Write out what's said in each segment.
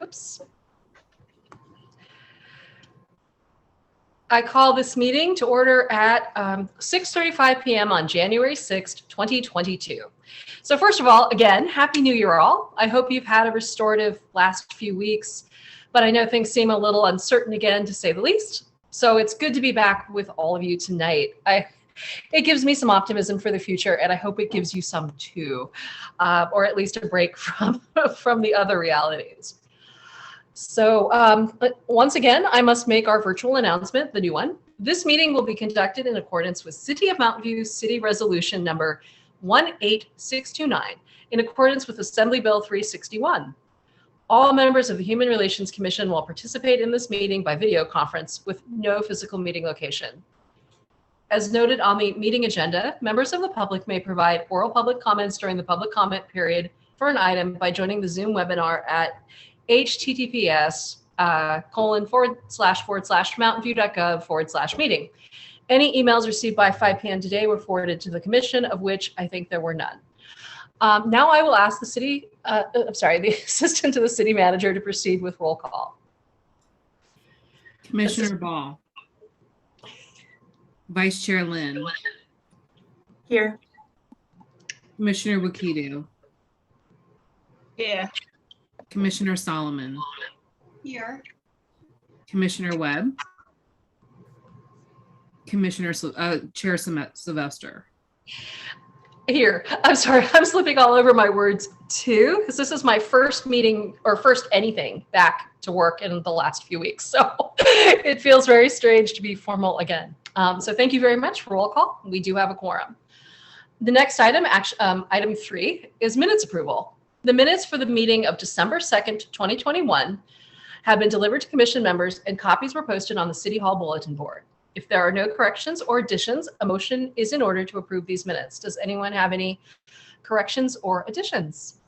Oops. I call this meeting to order at 6:35 p.m. on January 6th, 2022. So first of all, again, Happy New Year all. I hope you've had a restorative last few weeks, but I know things seem a little uncertain again, to say the least. So it's good to be back with all of you tonight. It gives me some optimism for the future, and I hope it gives you some too, or at least a break from the other realities. So once again, I must make our virtual announcement, the new one. This meeting will be conducted in accordance with City of Mountain View City Resolution number 18629, in accordance with Assembly Bill 361. All members of the Human Relations Commission will participate in this meeting by video conference with no physical meeting location. As noted on the meeting agenda, members of the public may provide oral public comments during the public comment period for an item by joining the Zoom webinar at https://mountainview.gov/meeting. Any emails received by 5 p.m. today were forwarded to the commission, of which I think there were none. Now I will ask the assistant to the city manager to proceed with roll call. Commissioner Ball. Vice Chair Lynn. Here. Commissioner Wakidu. Yeah. Commissioner Solomon. Here. Commissioner Webb. Commissioner Chair Sylvester. Here. I'm sorry, I'm slipping all over my words too, because this is my first meeting or first anything back to work in the last few weeks. So it feels very strange to be formal again. So thank you very much for roll call. We do have a quorum. The next item, item 3, is minutes approval. The minutes for the meeting of December 2nd, 2021 have been delivered to commission members and copies were posted on the City Hall bulletin board. If there are no corrections or additions, a motion is in order to approve these minutes. Does anyone have any corrections or additions?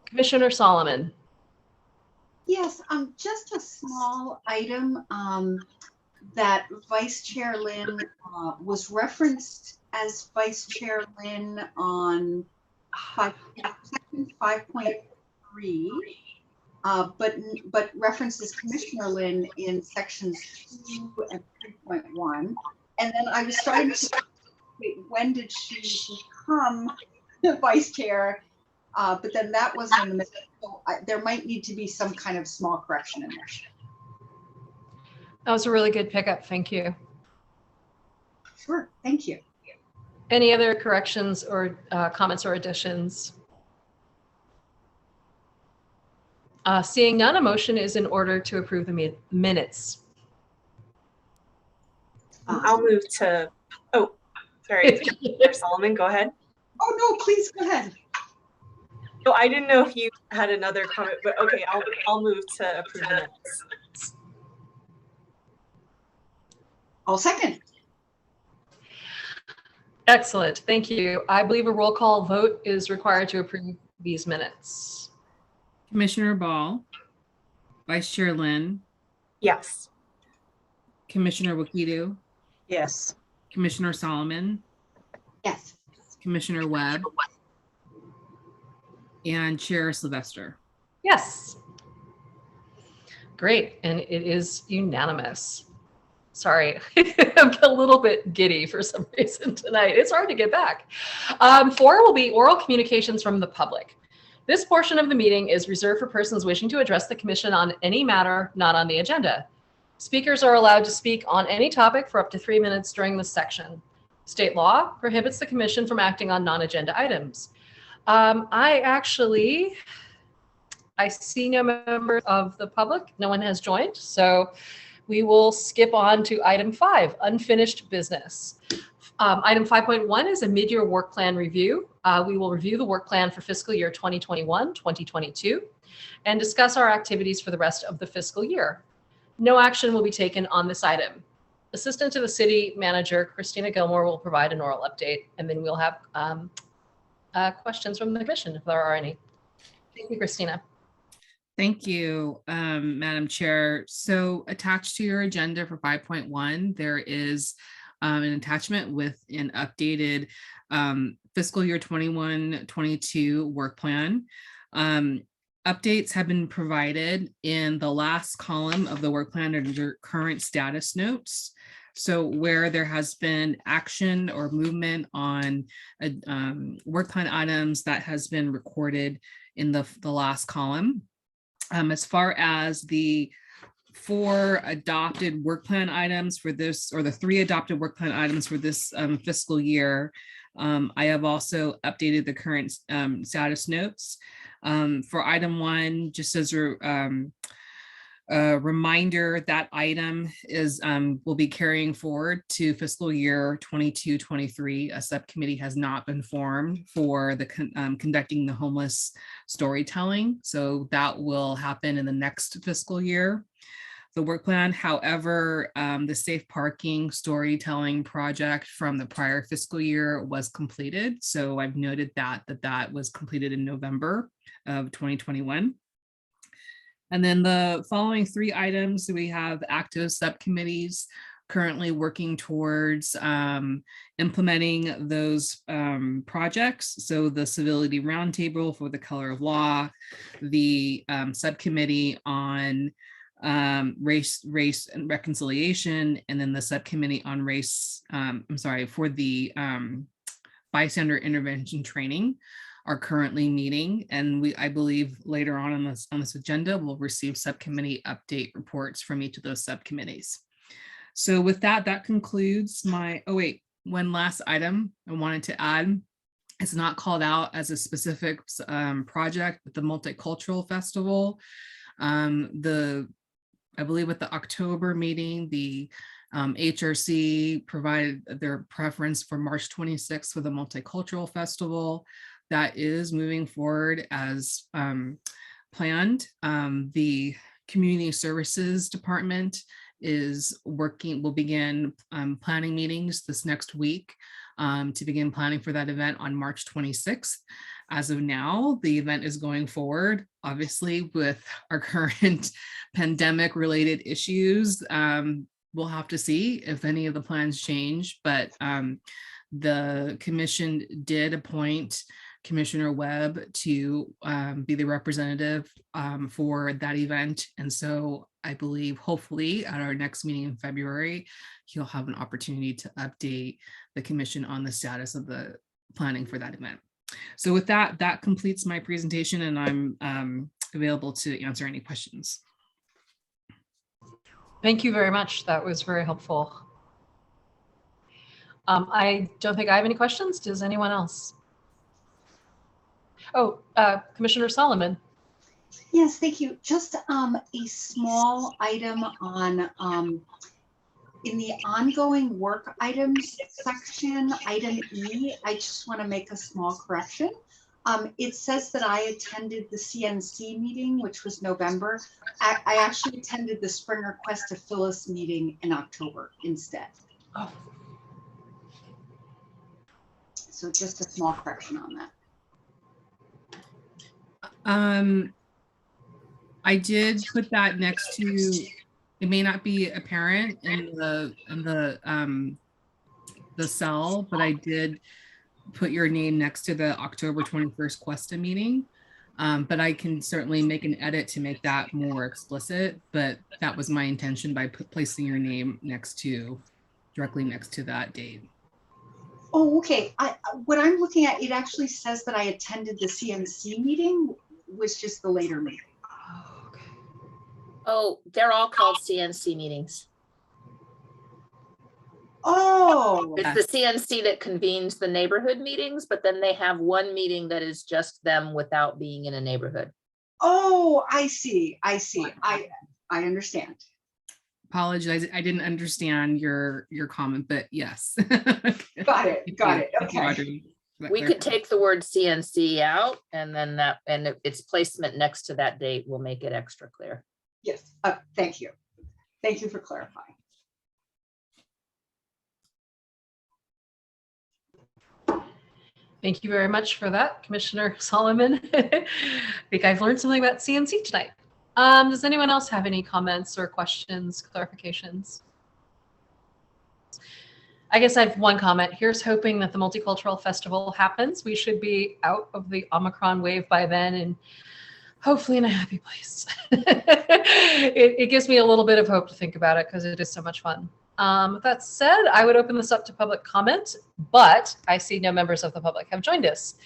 Commissioner Solomon. Yes, just a small item that Vice Chair Lynn was referenced as Vice Chair Lynn on section 5.3, but references Commissioner Lynn in sections 2 and 3.1. And then I was starting to wait, when did she become the Vice Chair? But then that wasn't in the middle. So there might need to be some kind of small correction in there. That was a really good pickup. Thank you. Sure. Thank you. Any other corrections or comments or additions? Seeing none, a motion is in order to approve the minutes. I'll move to, oh, sorry, Solomon, go ahead. Oh, no, please go ahead. No, I didn't know if you had another comment, but okay, I'll move to approve the minutes. I'll second. Excellent, thank you. I believe a roll call vote is required to approve these minutes. Commissioner Ball. Vice Chair Lynn. Yes. Commissioner Wakidu. Yes. Commissioner Solomon. Yes. Commissioner Webb. And Chair Sylvester. Yes. Great, and it is unanimous. Sorry, I'm a little bit giddy for some reason tonight. It's hard to get back. 4 will be oral communications from the public. This portion of the meeting is reserved for persons wishing to address the commission on any matter not on the agenda. Speakers are allowed to speak on any topic for up to 3 minutes during this section. State law prohibits the commission from acting on non-agenda items. I see no members of the public. No one has joined, so we will skip on to item 5, unfinished business. Item 5.1 is a mid-year work plan review. We will review the work plan for fiscal year 2021-2022 and discuss our activities for the rest of the fiscal year. No action will be taken on this item. Assistant to the City Manager, Christina Gilmore, will provide an oral update, and then we'll have questions from the commission if there are any. Thank you, Christina. Thank you, Madam Chair. So attached to your agenda for 5.1, there is an attachment with an updated fiscal year 21-22 work plan. updates have been provided in the last column of the work plan under current status notes. So where there has been action or movement on work plan items, that has been recorded in the last column. As far as the 4 adopted work plan items for this, or the 3 adopted work plan items for this fiscal year, I have also updated the current status notes. For item 1, just as a reminder, that item is will be carrying forward to fiscal year 22-23. A subcommittee has not been formed for the conducting the homeless storytelling, so that will happen in the next fiscal year. The work plan, however, the safe parking storytelling project from the prior fiscal year was completed. So I've noted that was completed in November of 2021. And then the following 3 items, we have active subcommittees currently working towards implementing those projects. So the Civility Roundtable for the Color of Law, the subcommittee on race and reconciliation, and then the subcommittee on race, for the bystander intervention training are currently meeting, and I believe later on this agenda we'll receive subcommittee update reports from each of those subcommittees. So with that concludes my, one last item I wanted to add. It's not called out as a specific project, but the Multicultural Festival. I believe at the October meeting, the HRC provided their preference for March 26th for the Multicultural Festival. That is moving forward as planned. The Community Services Department will begin planning meetings this next week to begin planning for that event on March 26th. As of now, the event is going forward, obviously with our current pandemic related issues. We'll have to see if any of the plans change, but the commission did appoint Commissioner Webb to be the representative for that event. And so I believe hopefully at our next meeting in February, he'll have an opportunity to update the commission on the status of the planning for that event. So with that completes my presentation, and I'm available to answer any questions. Thank you very much. That was very helpful. I don't think I have any questions. Does anyone else? Oh, Commissioner Solomon. Yes, thank you. Just a small item on in the ongoing work items section, item E. I just want to make a small correction. It says that I attended the CNC meeting, which was November. I actually attended the Springer Quest to Phyllis meeting in October instead. Oh. So just a small correction on that. I did put that next to, it may not be apparent in the cell, but I did put your name next to the October 21st Questa meeting. But I can certainly make an edit to make that more explicit, but that was my intention by placing your name directly next to that date. Oh, okay. What I'm looking at, it actually says that I attended the CNC meeting, was just the later meeting. Oh, okay. Oh, they're all called CNC meetings. Oh, It's the CNC that convenes the neighborhood meetings, but then they have one meeting that is just them without being in a neighborhood. oh, I see. I understand. Apologize, I didn't understand your comment, but yes. Got it. Okay. Audrey. We could take the word CNC out, and then its placement next to that date will make it extra clear. Yes. Thank you. Thank you for clarifying. Thank you very much for that, Commissioner Solomon. I think I've learned something about CNC tonight. Does anyone else have any comments or questions, clarifications? I guess I have one comment. Here's hoping that the Multicultural Festival happens. We should be out of the Omicron wave by then, and hopefully in a happy place. It gives me a little bit of hope to think about it because it is so much fun. With that said, I would open this up to public comment, but I see no members of the public have joined us.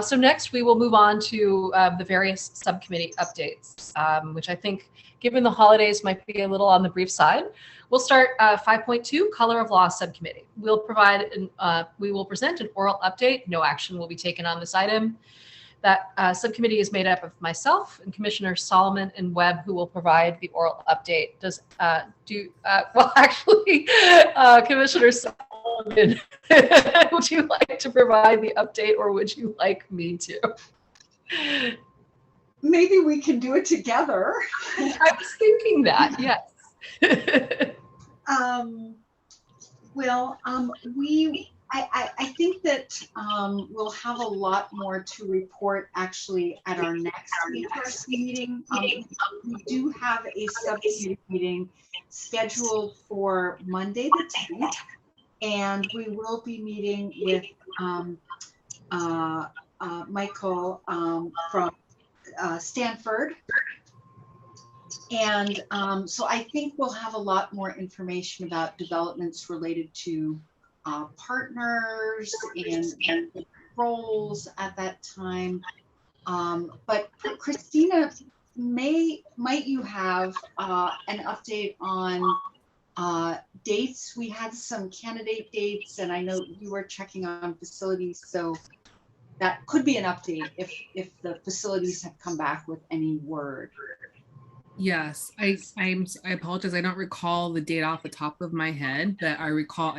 So next we will move on to the various subcommittee updates, which I think, given the holidays, might be a little on the brief side. We'll start 5.2, Color of Law Subcommittee. We will present an oral update. No action will be taken on this item. That subcommittee is made up of myself and Commissioner Solomon and Webb, who will provide the oral update. Commissioner Solomon, would you like to provide the update, or would you like me to? Maybe we can do it together. I was thinking that, yes. I think that we'll have a lot more to report actually at our next HRC meeting. We do have a subcommittee meeting scheduled for Monday the 10th, and we will be meeting with Michael from Stanford. And so I think we'll have a lot more information about developments related to partners and roles at that time. But Christina, might you have an update on dates? We had some candidate dates, and I know you were checking on facilities, so that could be an update if the facilities have come back with any word. Yes, I apologize. I don't recall the date off the top of my head, but I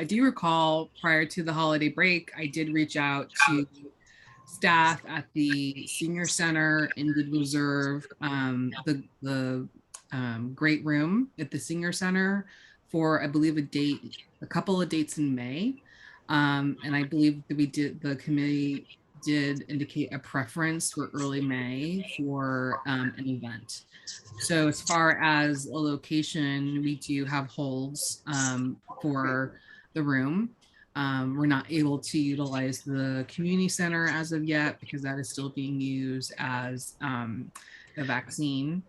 do recall prior to the holiday break, I did reach out to staff at the senior center and did reserve the great room at the senior center for, I believe, a couple of dates in May. And I believe that the committee did indicate a preference for early May for an event. So as far as a location, we do have holds for the room. We're not able to utilize the community center as of yet because that is still being used as a vaccine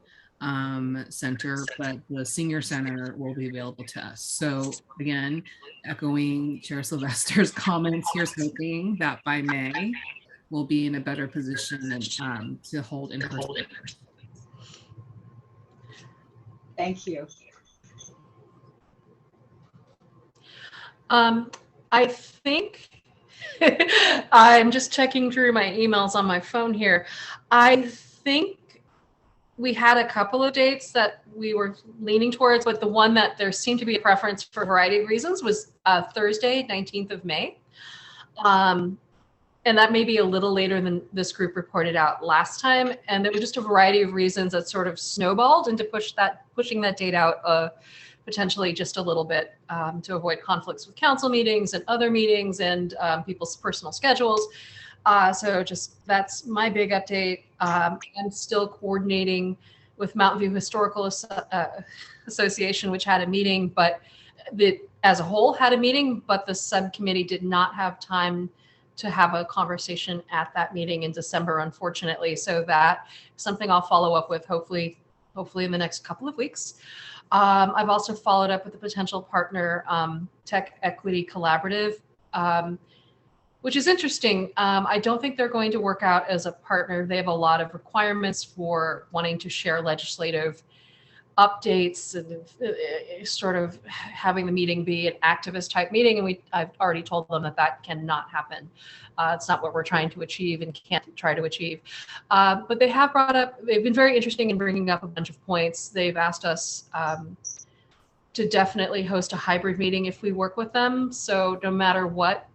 center, but the senior center will be available to us. So again, echoing Chair Sylvester's comments, here's hoping that by May we'll be in a better position to hold in person. Thank you. I think I'm just checking through my emails on my phone here. I think we had a couple of dates that we were leaning towards, but the one that there seemed to be a preference for a variety of reasons was Thursday, 19th of May. And that may be a little later than this group reported out last time. And there was just a variety of reasons that sort of snowballed into pushing that date out potentially just a little bit to avoid conflicts with council meetings and other meetings and people's personal schedules. So just that's my big update. I'm still coordinating with Mountain View Historical Association, which had a meeting, but as a whole had a meeting, but the subcommittee did not have time to have a conversation at that meeting in December, unfortunately. So that is something I'll follow up with hopefully in the next couple of weeks. I've also followed up with a potential partner, Tech Equity Collaborative, which is interesting. I don't think they're going to work out as a partner. They have a lot of requirements for wanting to share legislative updates and sort of having the meeting be an activist type meeting. And I've already told them that cannot happen. It's not what we're trying to achieve and can't try to achieve. But they've been very interesting in bringing up a bunch of points. They've asked us to definitely host a hybrid meeting if we work with them. So no matter what,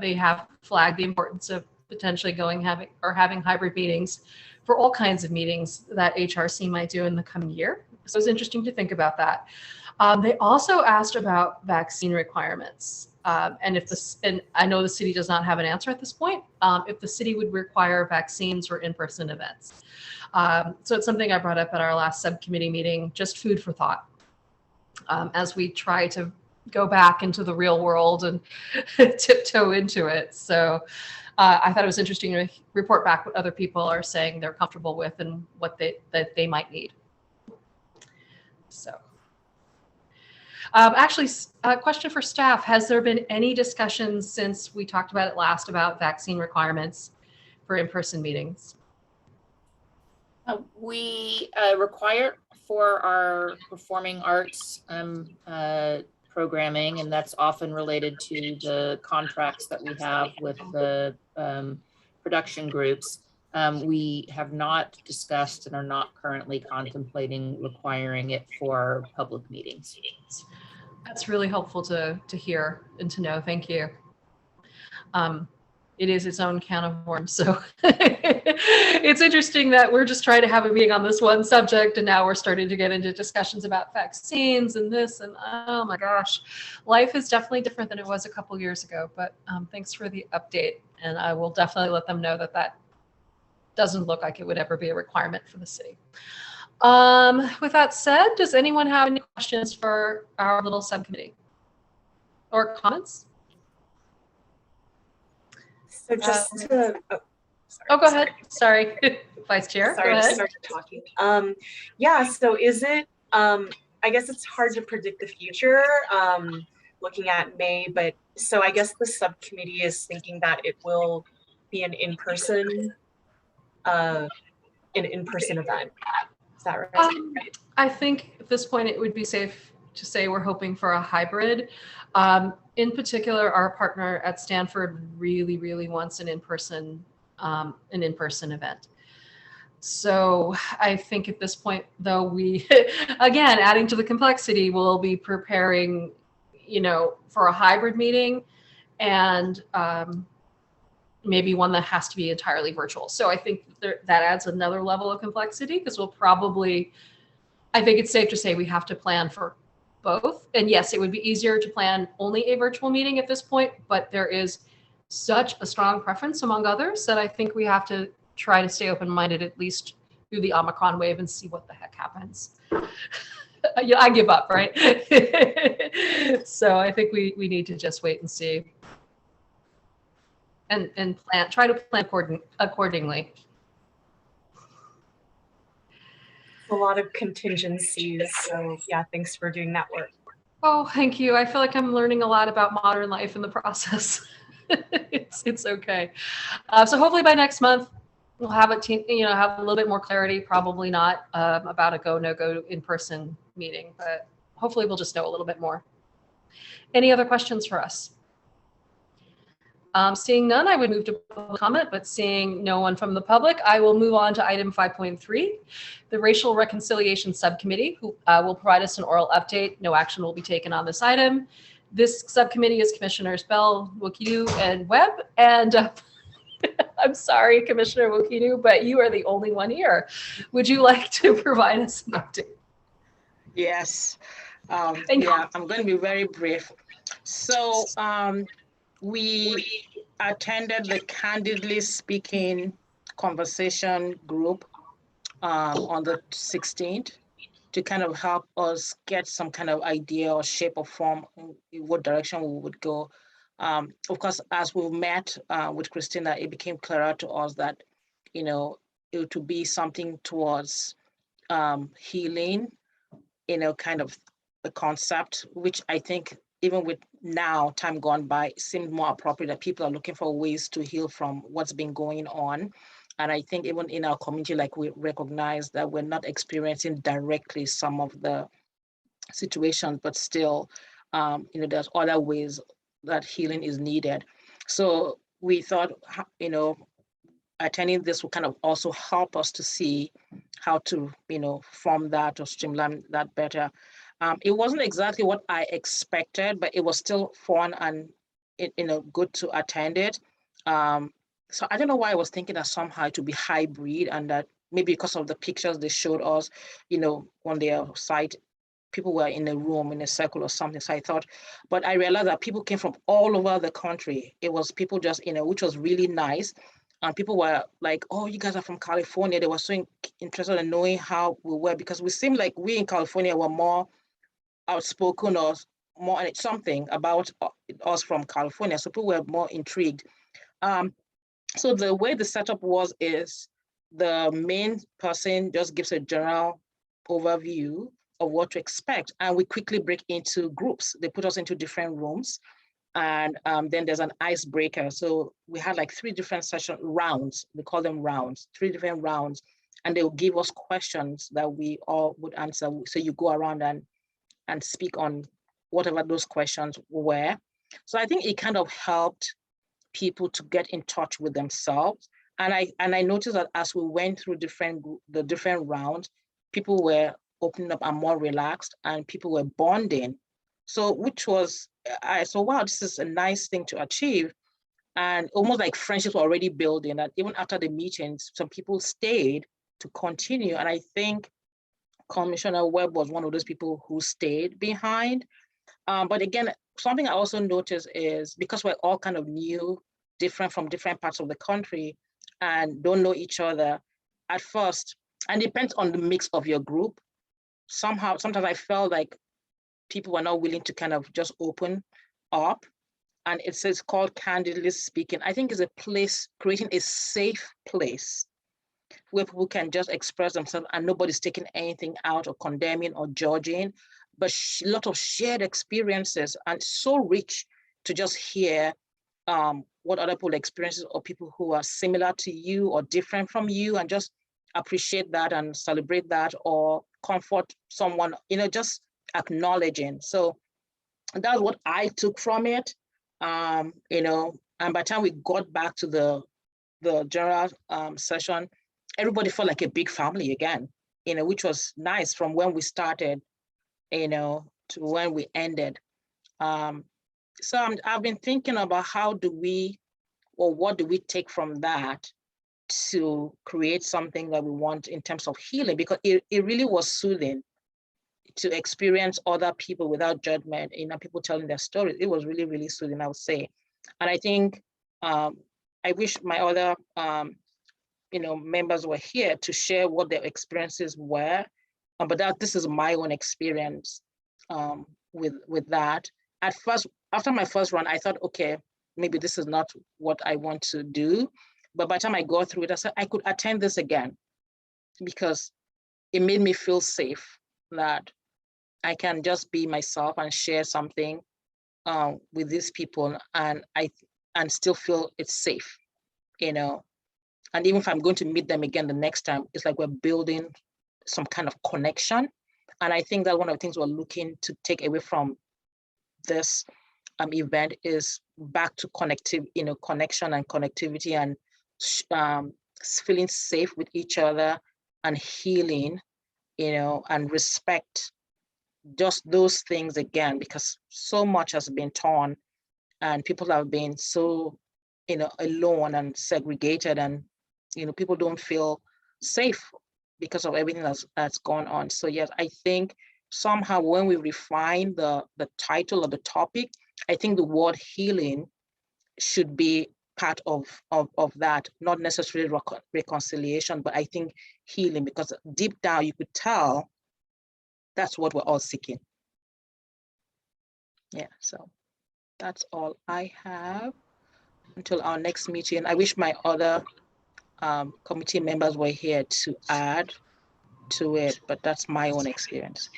they have flagged the importance of potentially having hybrid meetings for all kinds of meetings that HRC might do in the coming year. So it's interesting to think about that. They also asked about vaccine requirements. And I know the city does not have an answer at this point, if the city would require vaccines for in-person events. So it's something I brought up at our last subcommittee meeting, just food for thought, as we try to go back into the real world and tiptoe into it. So I thought it was interesting to report back what other people are saying they're comfortable with and what that they might need. So. Actually, a question for staff. Has there been any discussions since we talked about it last about vaccine requirements for in-person meetings? We require for our performing arts programming, and that's often related to the contracts that we have with the production groups. We have not discussed and are not currently contemplating requiring it for public meetings. That's really helpful to hear and to know. Thank you. It is its own can of worms. So it's interesting that we're just trying to have a meeting on this one subject, and now we're starting to get into discussions about vaccines and this, and oh my gosh, life is definitely different than it was a couple years ago. But thanks for the update, and I will definitely let them know that that doesn't look like it would ever be a requirement for the city. With that said, does anyone have any questions for our little subcommittee or comments? So just to, go ahead. Sorry, Vice Chair. Sorry, go I ahead. started talking. Yeah, so is it, I guess it's hard to predict the future looking at May, but so I guess the subcommittee is thinking that it will be an in-person event. Is that right? I think at this point it would be safe to say we're hoping for a hybrid. In particular, our partner at Stanford really, really wants an in-person event. So I think at this point, though, we, again, adding to the complexity, we'll be preparing, for a hybrid meeting and maybe one that has to be entirely virtual. So I think that adds another level of complexity because I think it's safe to say we have to plan for both. And yes, it would be easier to plan only a virtual meeting at this point, but there is such a strong preference among others that I think we have to try to stay open-minded at least through the Omicron wave and see what the heck happens. I give up, right? So I think we need to just wait and see and try to plan accordingly. A lot of contingencies. So yeah, thanks for doing that work. Oh, thank you. I feel like I'm learning a lot about modern life in the process. It's okay. So hopefully by next month, we'll have have a little bit more clarity, probably not about a go, no go in-person meeting, but hopefully we'll just know a little bit more. Any other questions for us? Seeing none, I would move to public comment, but seeing no one from the public, I will move on to item 5.3. The Racial Reconciliation Subcommittee who will provide us an oral update. No action will be taken on this item. This subcommittee is Commissioners Bell, Wokidu, and Webb. And I'm sorry, Commissioner Wokidu, but you are the only one here. Would you like to provide us an update? Yes. Thank you. I'm going to be very brief. So we attended the Candidly Speaking conversation group on the 16th to kind of help us get some kind of idea or shape or form in what direction we would go. Of course, as we've met with Christina, it became clearer to us that, it would be something towards healing, kind of a concept, which I think even with now, time gone by, it seemed more appropriate that people are looking for ways to heal from what's been going on. And I think even in our community, like we recognize that we're not experiencing directly some of the situations, but still, there's other ways that healing is needed. So we thought, attending this will kind of also help us to see how to, form that or streamline that better. It wasn't exactly what I expected, but it was still fun and, good to attend it. So I don't know why I was thinking that somehow it would be hybrid and that maybe because of the pictures they showed us, on their site, people were in a room, in a circle or something. So I thought, but I realized that people came from all over the country. It was people just, which was really nice. And people were like, oh, you guys are from California. They were so interested in knowing how we were because we seemed like we in California were more outspoken or more something about us from California. So people were more intrigued. So the way the setup is the main person just gives a general overview of what to expect, and we quickly break into groups. They put us into different rooms, and then there's an icebreaker. So we had like 3 different session rounds. We call them rounds, 3 different rounds, and they'll give us questions that we all would answer. So you go around and speak on whatever those questions were. So I think it kind of helped people to get in touch with themselves. And I noticed that as we went through the different rounds, people were opening up and more relaxed, and people were bonding. So which was, I said, wow, this is a nice thing to achieve. And almost like friendships were already building. And even after the meetings, some people stayed to continue. And I think Commissioner Webb was one of those people who stayed behind. But again, something I also noticed is because we're all kind of new, different from different parts of the country, and don't know each other at first, and depends on the mix of your group. Sometimes I felt like people were not willing to kind of just open up. And it's called Candidly Speaking. I think it's a place, creating a safe place where people can just express themselves and nobody's taking anything out or condemning or judging, but a lot of shared experiences, and so rich to just hear what other people experiences, or people who are similar to you or different from you, and just appreciate that and celebrate that, or comfort someone, just acknowledging. So that's what I took from it. And by the time we got back to the general session, everybody felt like a big family again, which was nice from when we started, to when we ended. So I've been thinking about what do we take from that to create something that we want in terms of healing, because it really was soothing to experience other people without judgment, people telling their stories. It was really, really soothing, I would say. And I think I wish my other members were here to share what their experiences were. But this is my own experience with that. At first, after my first run, I thought, okay, maybe this is not what I want to do. But by the time I go through it, I said I could attend this again, because it made me feel safe that I can just be myself and share something with these people, and still feel it's safe, And even if I'm going to meet them again the next time, it's like we're building some kind of connection. And I think that one of the things we're looking to take away from this event is back to connection and connectivity, and feeling safe with each other, and healing, and respect, just those things again, because so much has been torn, and people have been so, alone and segregated, and, people don't feel safe because of everything that's gone on. So yes, I think somehow when we refine the title of the topic, I think the word healing should be part of that, not necessarily reconciliation, but I think healing, because deep down you could tell that's what we're all seeking. Yeah, so that's all I have until our next meeting. I wish my other committee members were here to add to it, but that's my own experience.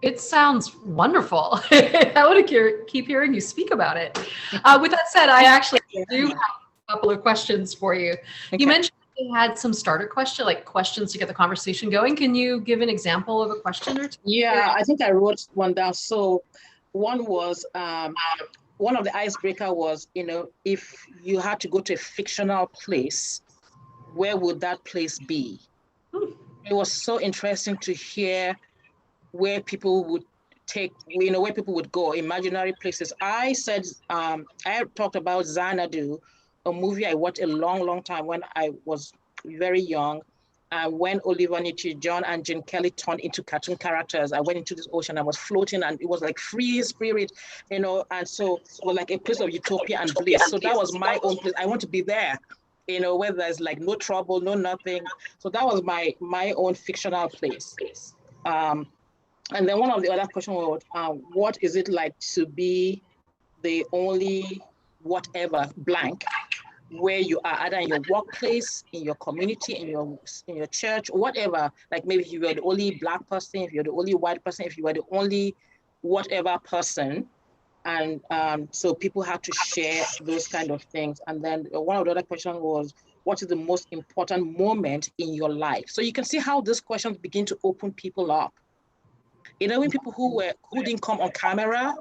It sounds wonderful. I want to keep hearing you speak about it. With that said, I actually do have a couple of questions for you. Okay. You mentioned you had some starter questions, like questions to get the conversation going. Can you give an example of a question or two? Yeah, I think I wrote one down. So one was, one of the icebreaker was, if you had to go to a fictional place, where would that place be? It was so interesting to hear where people would take, where people would go, imaginary places. I said, I talked about Xanadu, a movie I watched a long, long time when I was very young. When Oliver Newton-John and Gene Kelly turned into cartoon characters, I went into this ocean. I was floating, and it was like free spirit, and so it was like a place of utopia and bliss. So that was my own place. I want to be there, where there's like no trouble, no nothing. So that was my own fictional place. And then one of the other questions was, what is it like to be the only whatever blank where you are, either in your workplace, in your community, in your church, whatever. Like maybe if you were the only Black person, if you're the only white person, if you were the only whatever person. And so people had to share those kind of things. And then one of the other questions was, what is the most important moment in your life? So you can see how these questions begin to open people up. When people who didn't come on camera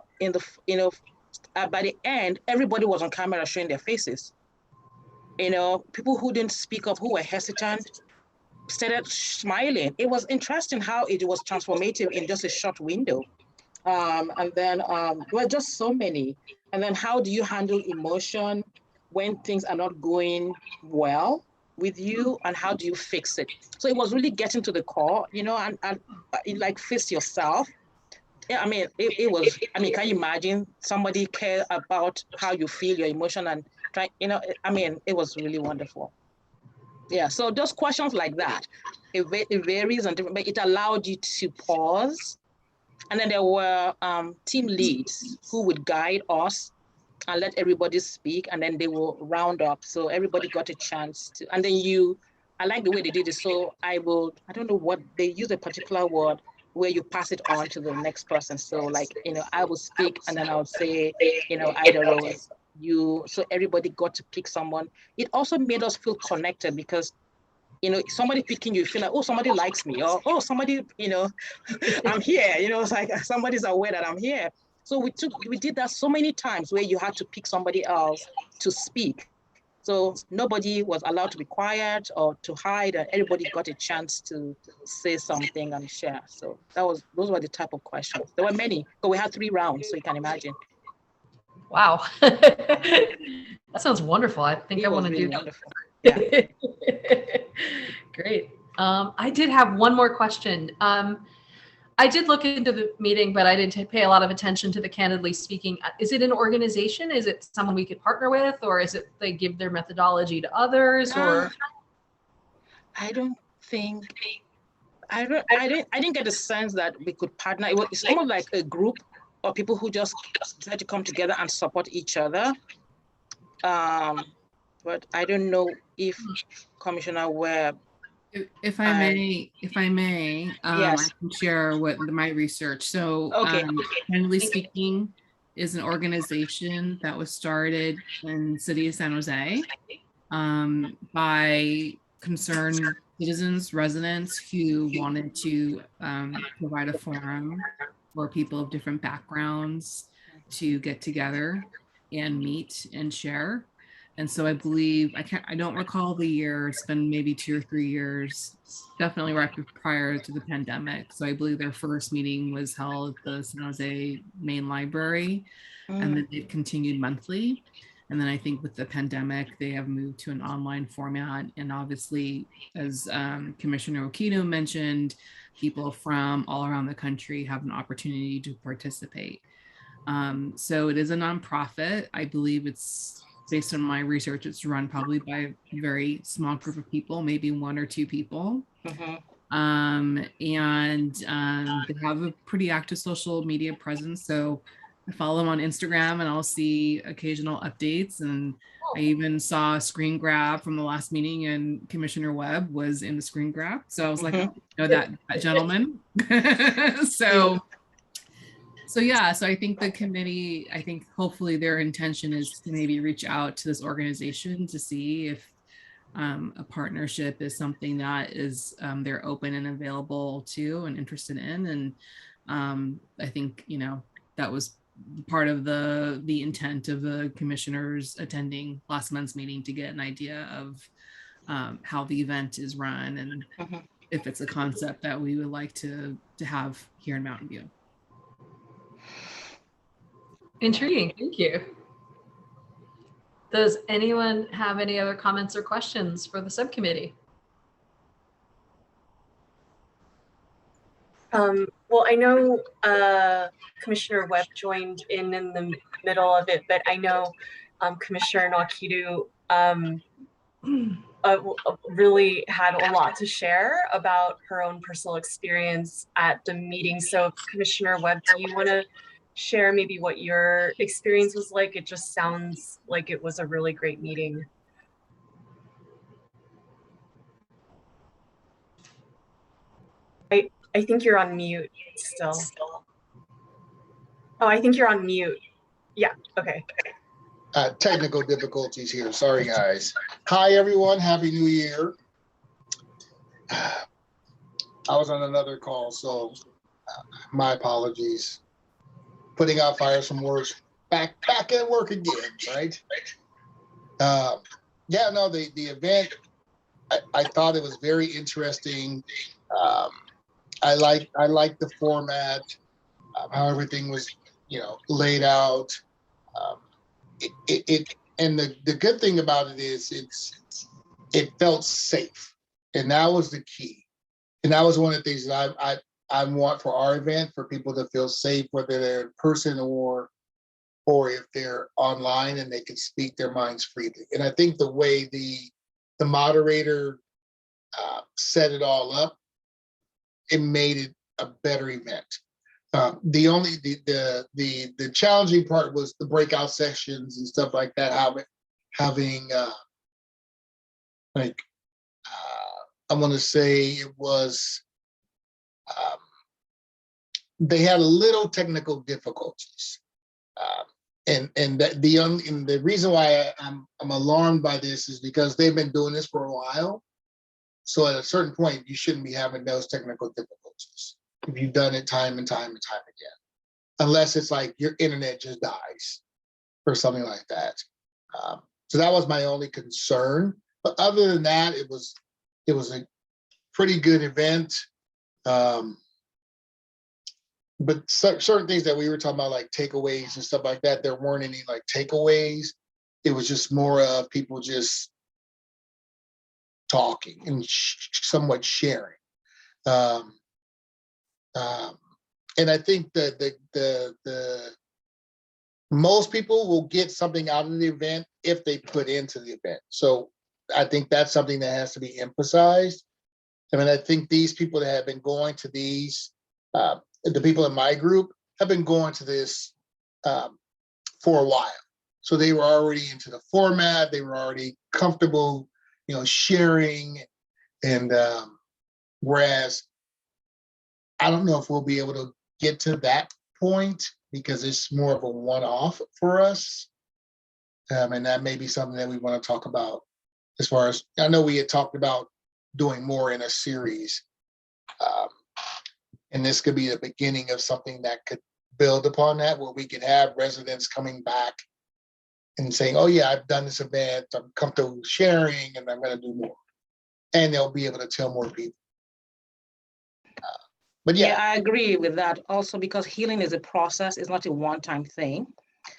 by the end, everybody was on camera showing their faces. People who didn't speak up, who were hesitant, started smiling. It was interesting how it was transformative in just a short window. And then there were just so many. And then how do you handle emotion when things are not going well with you, and how do you fix it? So it was really getting to the core, and like face yourself. Yeah, I mean, it was, can you imagine somebody care about how you feel, your emotion, and try, it was really wonderful. Yeah, so those questions like that, it varies and different, but it allowed you to pause. And then there were team leads who would guide us and let everybody speak, and then they will round up. So everybody got a chance to, and then I like the way they did it. So I don't know what, they use a particular word where you pass it on to the next person. So like, I will speak and then I would say, Ida Rose, so everybody got to pick someone. It also made us feel connected because somebody picking you feel like, oh, somebody likes me, or oh, somebody, I'm here, it's like somebody's aware that I'm here. So we did that so many times where you had to pick somebody else to speak. So nobody was allowed to be quiet or to hide, and everybody got a chance to say something and share. So those were the type of questions. There were many, but we had 3 rounds, so you can imagine. Wow. That sounds wonderful. I think I want to do that. Wonderful. Yeah. Great. I did have one more question. I did look into the meeting, but I didn't pay a lot of attention to the Candidly Speaking. Is it an organization? Is it someone we could partner with, or is it they give their methodology to others? Or I didn't get the sense that we could partner. It's almost like a group of people who just decide to come together and support each other. But I don't know if Commissioner Webb. If I may, yes. I can share my research. So, okay. Candidly Speaking is an organization that was started in the city of San Jose by concerned citizens, residents who wanted to provide a forum for people of different backgrounds to get together and meet and share. And so I believe, I don't recall the year, it's been maybe 2 or 3 years, definitely right prior to the pandemic. So I believe their first meeting was held at the San Jose main library, and then they've continued monthly. And then I think with the pandemic, they have moved to an online format. And obviously, as Commissioner Okito mentioned, people from all around the country have an opportunity to participate. So it is a nonprofit. I believe it's, based on my research, it's run probably by a very small group of people, maybe 1 or 2 people. And they have a pretty active social media presence. So I follow them on Instagram and I'll see occasional updates. And I even saw a screen grab from the last meeting, and Commissioner Webb was in the screen grab. So I was like, oh, that gentleman. So yeah, so I think the committee, hopefully their intention is to maybe reach out to this organization to see if a partnership is something that is they're open and available to and interested in. And I think, that was part of the intent of the commissioners attending last month's meeting, to get an idea of how the event is run and if it's a concept that we would like to have here in Mountain View. Intriguing. Thank you. Does anyone have any other comments or questions for the subcommittee? Well, I know Commissioner Webb joined in the middle of it, but I know Commissioner Nakidu really had a lot to share about her own personal experience at the meeting. So Commissioner Webb, do you want to share maybe what your experience was like? It just sounds like it was a really great meeting. I think you're on mute still. Oh, I think you're on mute. Yeah, okay. Technical difficulties here. Sorry, guys. Hi, everyone. Happy New Year. I was on another call, so my apologies. Putting out fires from work, back at work again, right? Yeah, no, the event, I thought it was very interesting. I like the format, how everything was, laid out. And the good thing about it is it felt safe, and that was the key. And that was one of the things that I want for our event, for people to feel safe, whether they're in person or if they're online, and they can speak their minds freely. And I think the way the moderator set it all up, it made it a better event. The only the challenging part was the breakout sessions and stuff like that. Having I want to say it was they had a little technical difficulties, and the reason why I'm alarmed by this is because they've been doing this for a while. So at a certain point, you shouldn't be having those technical difficulties if you've done it time and time and time again, unless it's like your internet just dies or something like that. So that was my only concern. But other than that, it was a pretty good event. But certain things that we were talking about, like takeaways and stuff like that, there weren't any like takeaways. It was just more of people just talking and somewhat sharing. And I think that the most people will get something out of the event if they put into the event. So I think that's something that has to be emphasized. I mean, I think these people that have been going to these, the people in my group have been going to this for a while. So they were already into the format. They were already comfortable, sharing. And whereas I don't know if we'll be able to get to that point because it's more of a one-off for us. And that may be something that we want to talk about as far as, I know we had talked about doing more in a series. And this could be the beginning of something that could build upon that, where we could have residents coming back and saying, oh yeah, I've done this event, I'm comfortable sharing, and I'm going to do more. And they'll be able to tell more people. But yeah, I agree with that also, because healing is a process, it's not a one-time thing.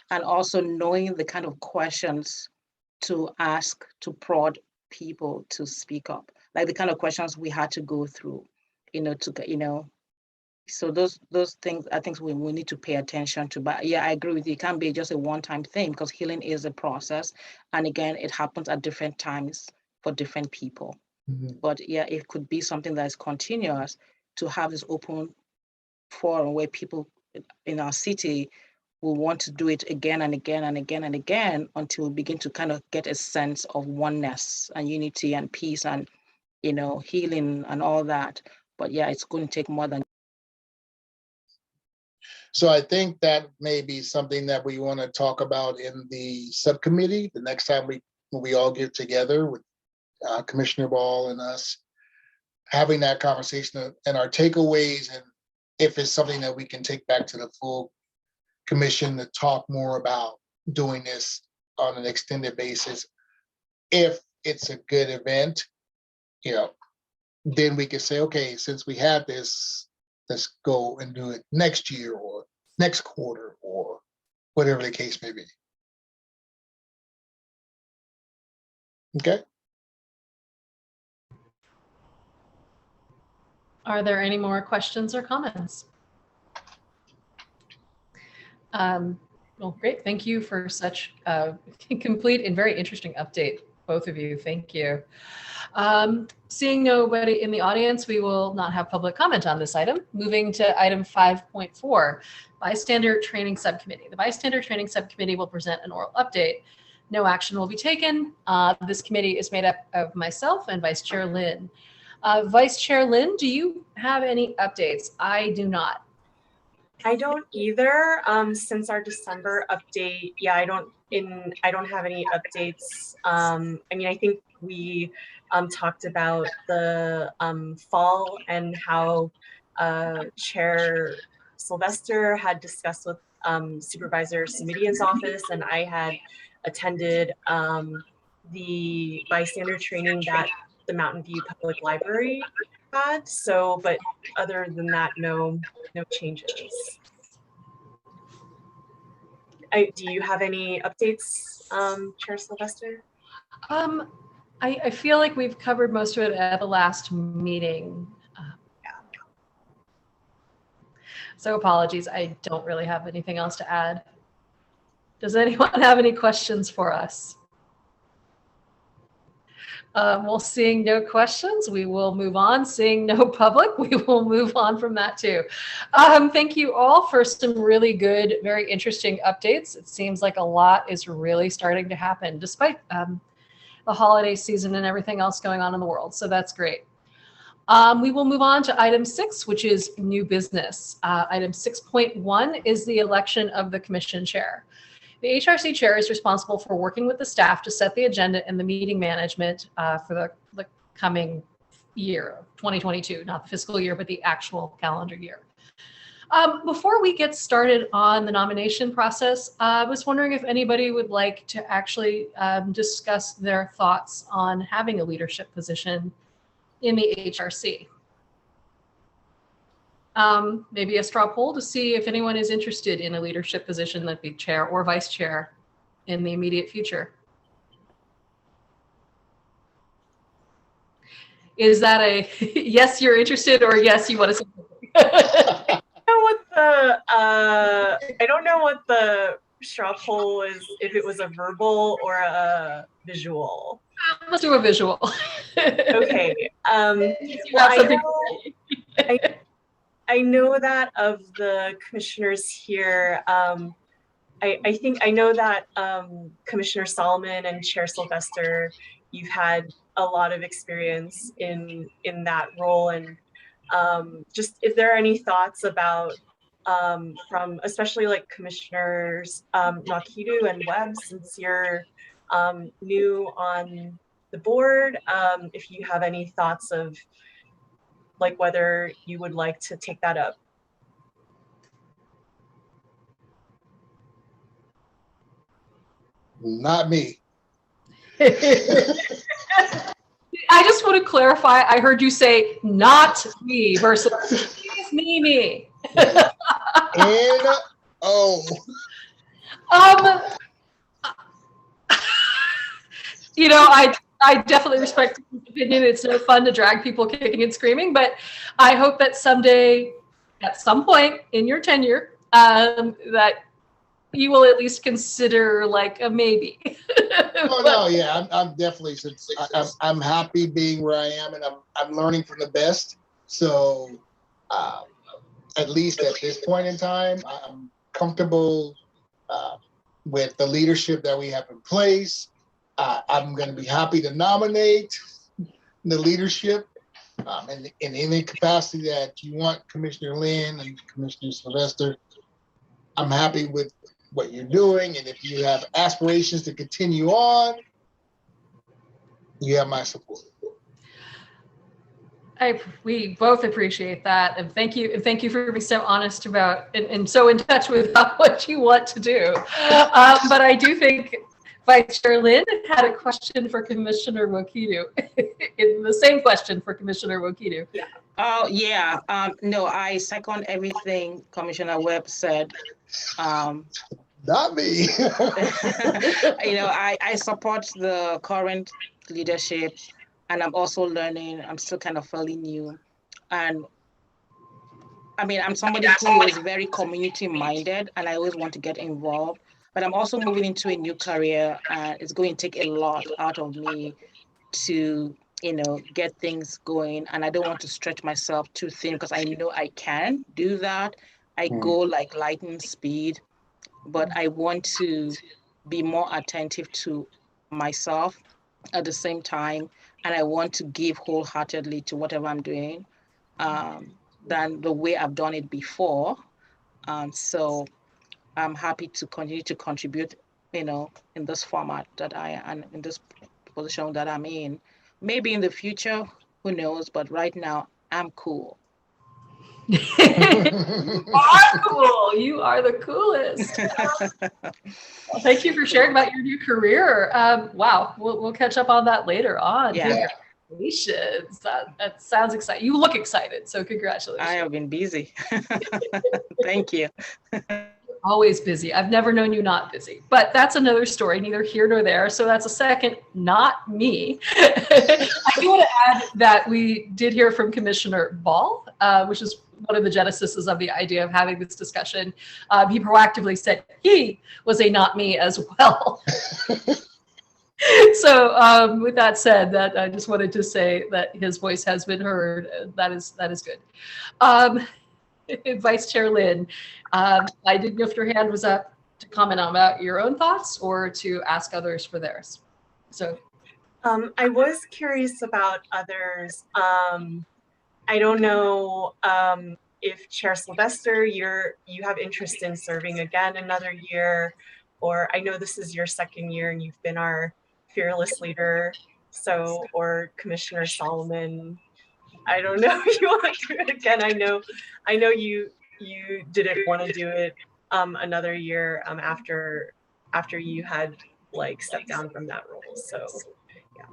And also knowing the kind of questions to ask to prod people to speak up, like the kind of questions we had to go through, so those things, I think we need to pay attention to. But yeah, I agree with you. It can't be just a one-time thing, because healing is a process. And again, it happens at different times for different people. Mhm. But yeah, it could be something that is continuous, to have this open forum where people in our city will want to do it again and again and again and again, until we begin to kind of get a sense of oneness and unity and peace and, healing and all that. But yeah, it's going to take more than. So I think that may be something that we want to talk about in the subcommittee the next time when we all get together with Commissioner Ball and us, having that conversation and our takeaways, and if it's something that we can take back to the full commission to talk more about doing this on an extended basis. If it's a good event, then we can say, okay, since we have this, let's go and do it next year or next quarter or whatever the case may be. Okay. Are there any more questions or comments? Well, great. Thank you for such a complete and very interesting update, both of you. Thank you. Seeing nobody in the audience, we will not have public comment on this item. Moving to item 5.4, Bystander Training Subcommittee. The Bystander Training Subcommittee will present an oral update. No action will be taken. This committee is made up of myself and Vice Chair Lynn. Vice Chair Lynn, do you have any updates? I do not. I don't either. Since our December update, yeah, I don't have any updates. I mean, I think we talked about the fall and how Chair Sylvester had discussed with Supervisor Simidian's office, and I had attended the bystander training that the Mountain View Public Library had. So, but other than that, no changes. Do you have any updates, Chair Sylvester? I feel like we've covered most of it at the last meeting. So apologies, I don't really have anything else to add. Does anyone have any questions for us? Well, seeing no questions, we will move on. Seeing no public, we will move on from that too. Thank you all for some really good, very interesting updates. It seems like a lot is really starting to happen despite the holiday season and everything else going on in the world. So that's great. We will move on to item 6, which is new business. Item 6.1 is the election of the commission chair. The HRC chair is responsible for working with the staff to set the agenda and the meeting management for the coming year, 2022, not the fiscal year, but the actual calendar year. Before we get started on the nomination process, I was wondering if anybody would like to actually discuss their thoughts on having a leadership position in the HRC. Maybe a straw poll to see if anyone is interested in a leadership position, that'd be chair or vice chair in the immediate future. Is that a yes, you're interested, or yes, you want to say something? I don't know what the straw poll is, if it was a verbal or a visual. Let's do a visual. Okay. I know that of the commissioners here, I know that Commissioner Solomon and Chair Sylvester, you've had a lot of experience in that role, and just if there are any thoughts about from especially like Commissioners Nakidu and Webb, since you're new on the board, if you have any thoughts of like whether you would like to take that up. Not me. I just want to clarify, I heard you say not me versus me. N-O. You know, I definitely respect his opinion. It's no fun to drag people kicking and screaming, but I hope that someday, at some point in your tenure, that you will at least consider like a maybe. Oh no, yeah, I'm definitely, since I'm happy being where I am, and I'm learning from the best. So at least at this point in time, I'm comfortable with the leadership that we have in place. I'm going to be happy to nominate the leadership in any capacity that you want, Commissioner Lynn and Commissioner Sylvester. I'm happy with what you're doing, and if you have aspirations to continue on, you have my support. We both appreciate that, and thank you for being so honest about and so in touch with what you want to do. But I do think Vice Chair Lynn had a question for Commissioner Wokidu. The same question for Commissioner Wokidu. Yeah. Oh yeah. No, I second everything Commissioner Webb said. Not me. You know, I support the current leadership, and I'm also learning. I'm still kind of fairly new, and I mean, I'm somebody who is very community minded, and I always want to get involved. But I'm also moving into a new career, and it's going to take a lot out of me to, you know, get things going. And I don't want to stretch myself too thin, because I know I can do that. I go like lightning speed, but I want to be more attentive to myself, at the same time, and I want to give wholeheartedly to whatever I'm doing than the way I've done it before. So I'm happy to continue to contribute, in this format and in this position that I'm in. Maybe in the future, who knows? But right now, I'm cool. You are cool. You are the coolest. Well, thank you for sharing about your new career. Wow, we'll catch up on that later on. Yeah. Congratulations. That sounds exciting. You look excited, so congratulations. I have been busy. Thank you. Always busy. I've never known you not busy, but that's another story, neither here nor there. So that's a second, not me. I do want to add that we did hear from Commissioner Ball, which is one of the genesises of the idea of having this discussion. He proactively said he was a not me as well. So with that said, that I just wanted to say that his voice has been heard. That is good. Vice Chair Lynn, I didn't know if your hand was up to comment on about your own thoughts or to ask others for theirs. So I was curious about others. I don't know if Chair Sylvester, you have interest in serving again another year, or I know this is your second year and you've been our fearless leader. So, or Commissioner Solomon, I don't know if you want to do it again. I know you didn't want to do it another year after you had like stepped down from that role. So yeah.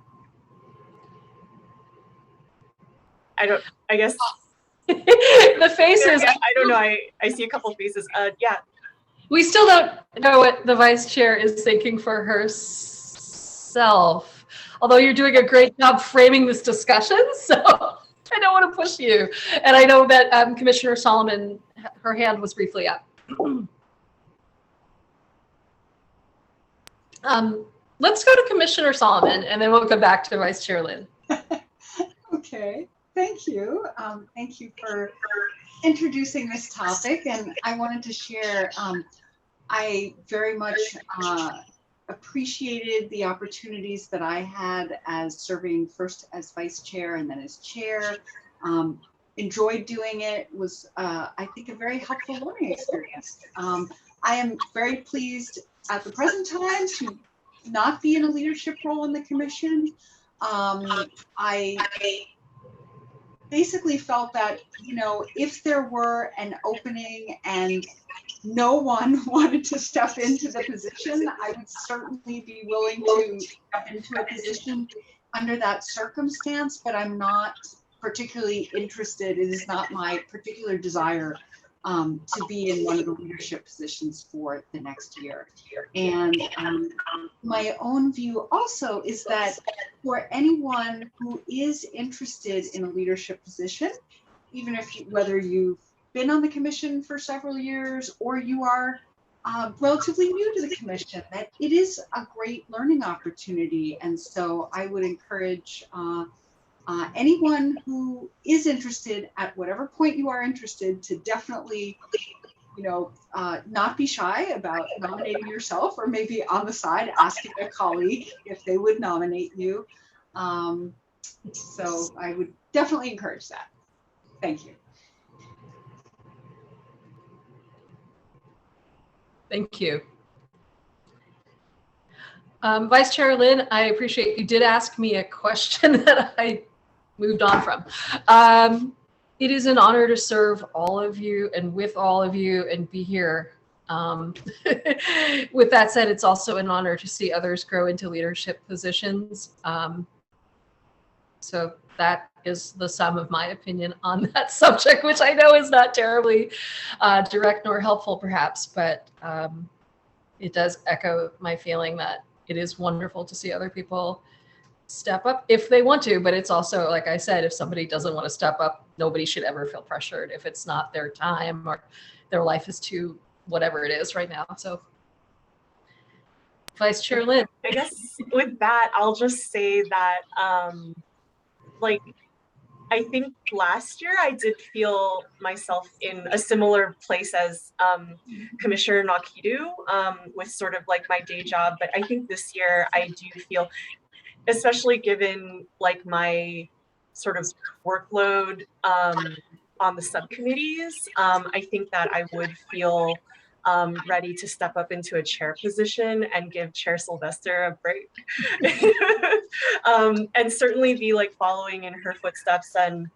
I guess the faces. I don't know. I see a couple faces. Yeah. We still don't know what the vice chair is thinking for herself, although you're doing a great job framing this discussion. So I don't want to push you. And I know that Commissioner Solomon, her hand was briefly up. Let's go to Commissioner Solomon, and then we'll come back to Vice Chair Lynn. Okay, thank you. Thank you for introducing this topic. And I wanted to share, I very much appreciated the opportunities that I had as serving first as vice chair and then as chair. Enjoyed doing it, was I think a very helpful learning experience. I am very pleased at the present time to not be in a leadership role in the commission. I basically felt that, if there were an opening and no one wanted to step into the position, I would certainly be willing to step into a position under that circumstance, but I'm not particularly interested. It is not my particular desire to be in one of the leadership positions for the next year. And my own view also is that for anyone who is interested in a leadership position, even if whether you've been on the commission for several years or you are relatively new to the commission, that it is a great learning opportunity. And so I would encourage anyone who is interested at whatever point you are interested to definitely, not be shy about nominating yourself, or maybe on the side asking a colleague if they would nominate you. So I would definitely encourage that. Thank you. Thank you. Vice Chair Lynn, I appreciate you did ask me a question that I moved on from. It is an honor to serve all of you and with all of you and be here. With that said, it's also an honor to see others grow into leadership positions. So that is the sum of my opinion on that subject, which I know is not terribly direct nor helpful perhaps, but it does echo my feeling that it is wonderful to see other people step up if they want to, but it's also, like I said, if somebody doesn't want to step up, nobody should ever feel pressured if it's not their time or their life is too whatever it is right now. So Vice Chair Lynn. I guess with that, I'll just say that I think last year I did feel myself in a similar place as Commissioner Nakidu with sort of like my day job. But I think this year I do feel, especially given like my sort of workload on the subcommittees, I think that I would feel ready to step up into a chair position and give Chair Sylvester a break. And certainly be like following in her footsteps and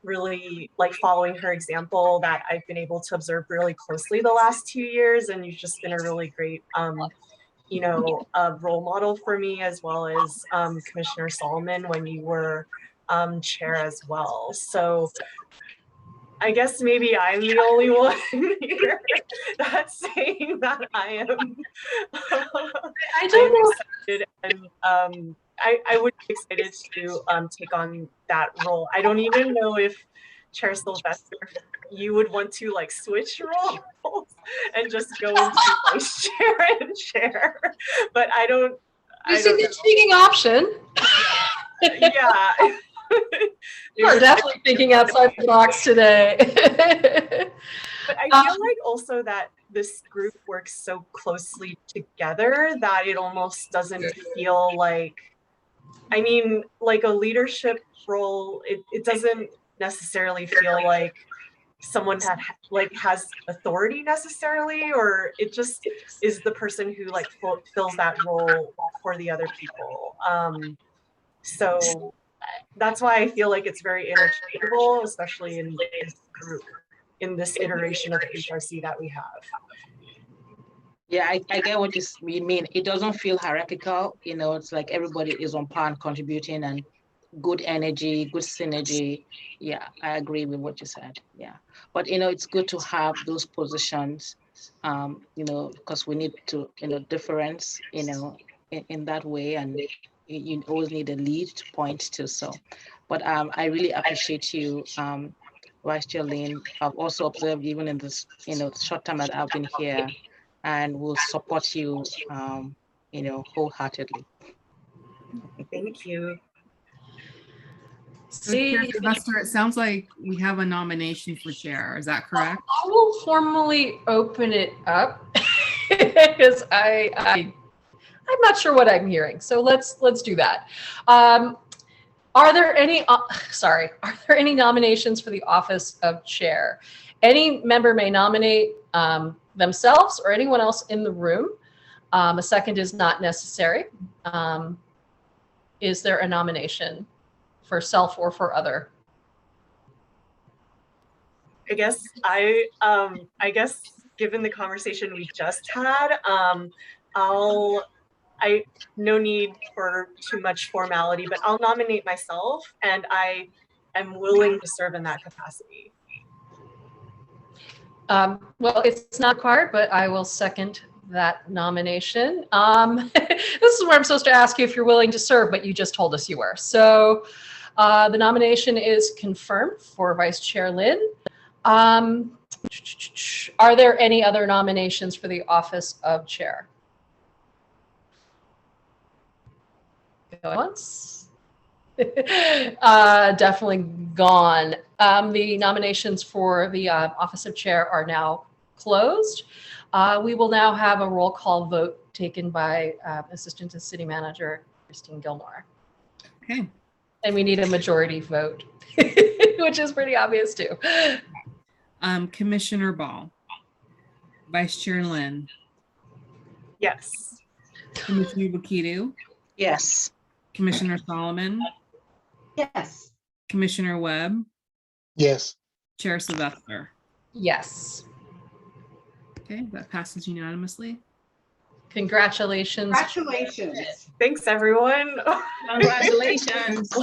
really like following her example that I've been able to observe really closely the last 2 years. And you've just been a really great, you know, role model for me, as well as Commissioner Solomon when you were chair as well. So I guess maybe I'm the only one here that's saying that I am. I don't know. Excited, and I would be excited to take on that role. I don't even know if Chair Sylvester, you would want to like switch roles and just go into vice chair and chair, but I don't. You see the cheating option. Yeah. You are definitely thinking outside the box today. But I feel like also that this group works so closely together that it almost doesn't feel like, I mean, like a leadership role, it doesn't necessarily feel like someone has authority necessarily, or it just is the person who like fills that role for the other people. So that's why I feel like it's very interchangeable, especially in this group, in this iteration of HRC that we have. Yeah, I get what you mean. It doesn't feel hierarchical. You know, it's like everybody is on par and contributing, and good energy, good synergy. Yeah, I agree with what you said. Yeah, but you know, it's good to have those positions. You know, because we need to, you know, difference, you know, in that way, and you always need a lead to point to. So, but I really appreciate you, Vice Chair Lynn. I've also observed even in this, you know, short time that I've been here, and will support you, you know, wholeheartedly. Thank you. So Chair Sylvester, it sounds like we have a nomination for chair. Is that correct? I will formally open it up because I'm not sure what I'm hearing. So let's do that. Are there any nominations for the office of chair? Any member may nominate themselves or anyone else in the room. A second is not necessary. Is there a nomination for self or for other? I guess given the conversation we just had, no need for too much formality, but I'll nominate myself, and I am willing to serve in that capacity. Well, it's not required, but I will second that nomination. This is where I'm supposed to ask you if you're willing to serve, but you just told us you were. So the nomination is confirmed for Vice Chair Lynn. Are there any other nominations for the office of chair? Going once. Definitely gone. The nominations for the office of chair are now closed. We will now have a roll call vote taken by Assistant to City Manager Christine Gilmore. Okay. And we need a majority vote, which is pretty obvious too. Commissioner Ball, Vice Chair Lynn. Yes. Commissioner Bukidu. Yes. Commissioner Solomon. Yes. Commissioner Webb. Yes. Chair Sylvester. Yes. Okay, that passes unanimously. Congratulations. Congratulations. Thanks, everyone. Congratulations.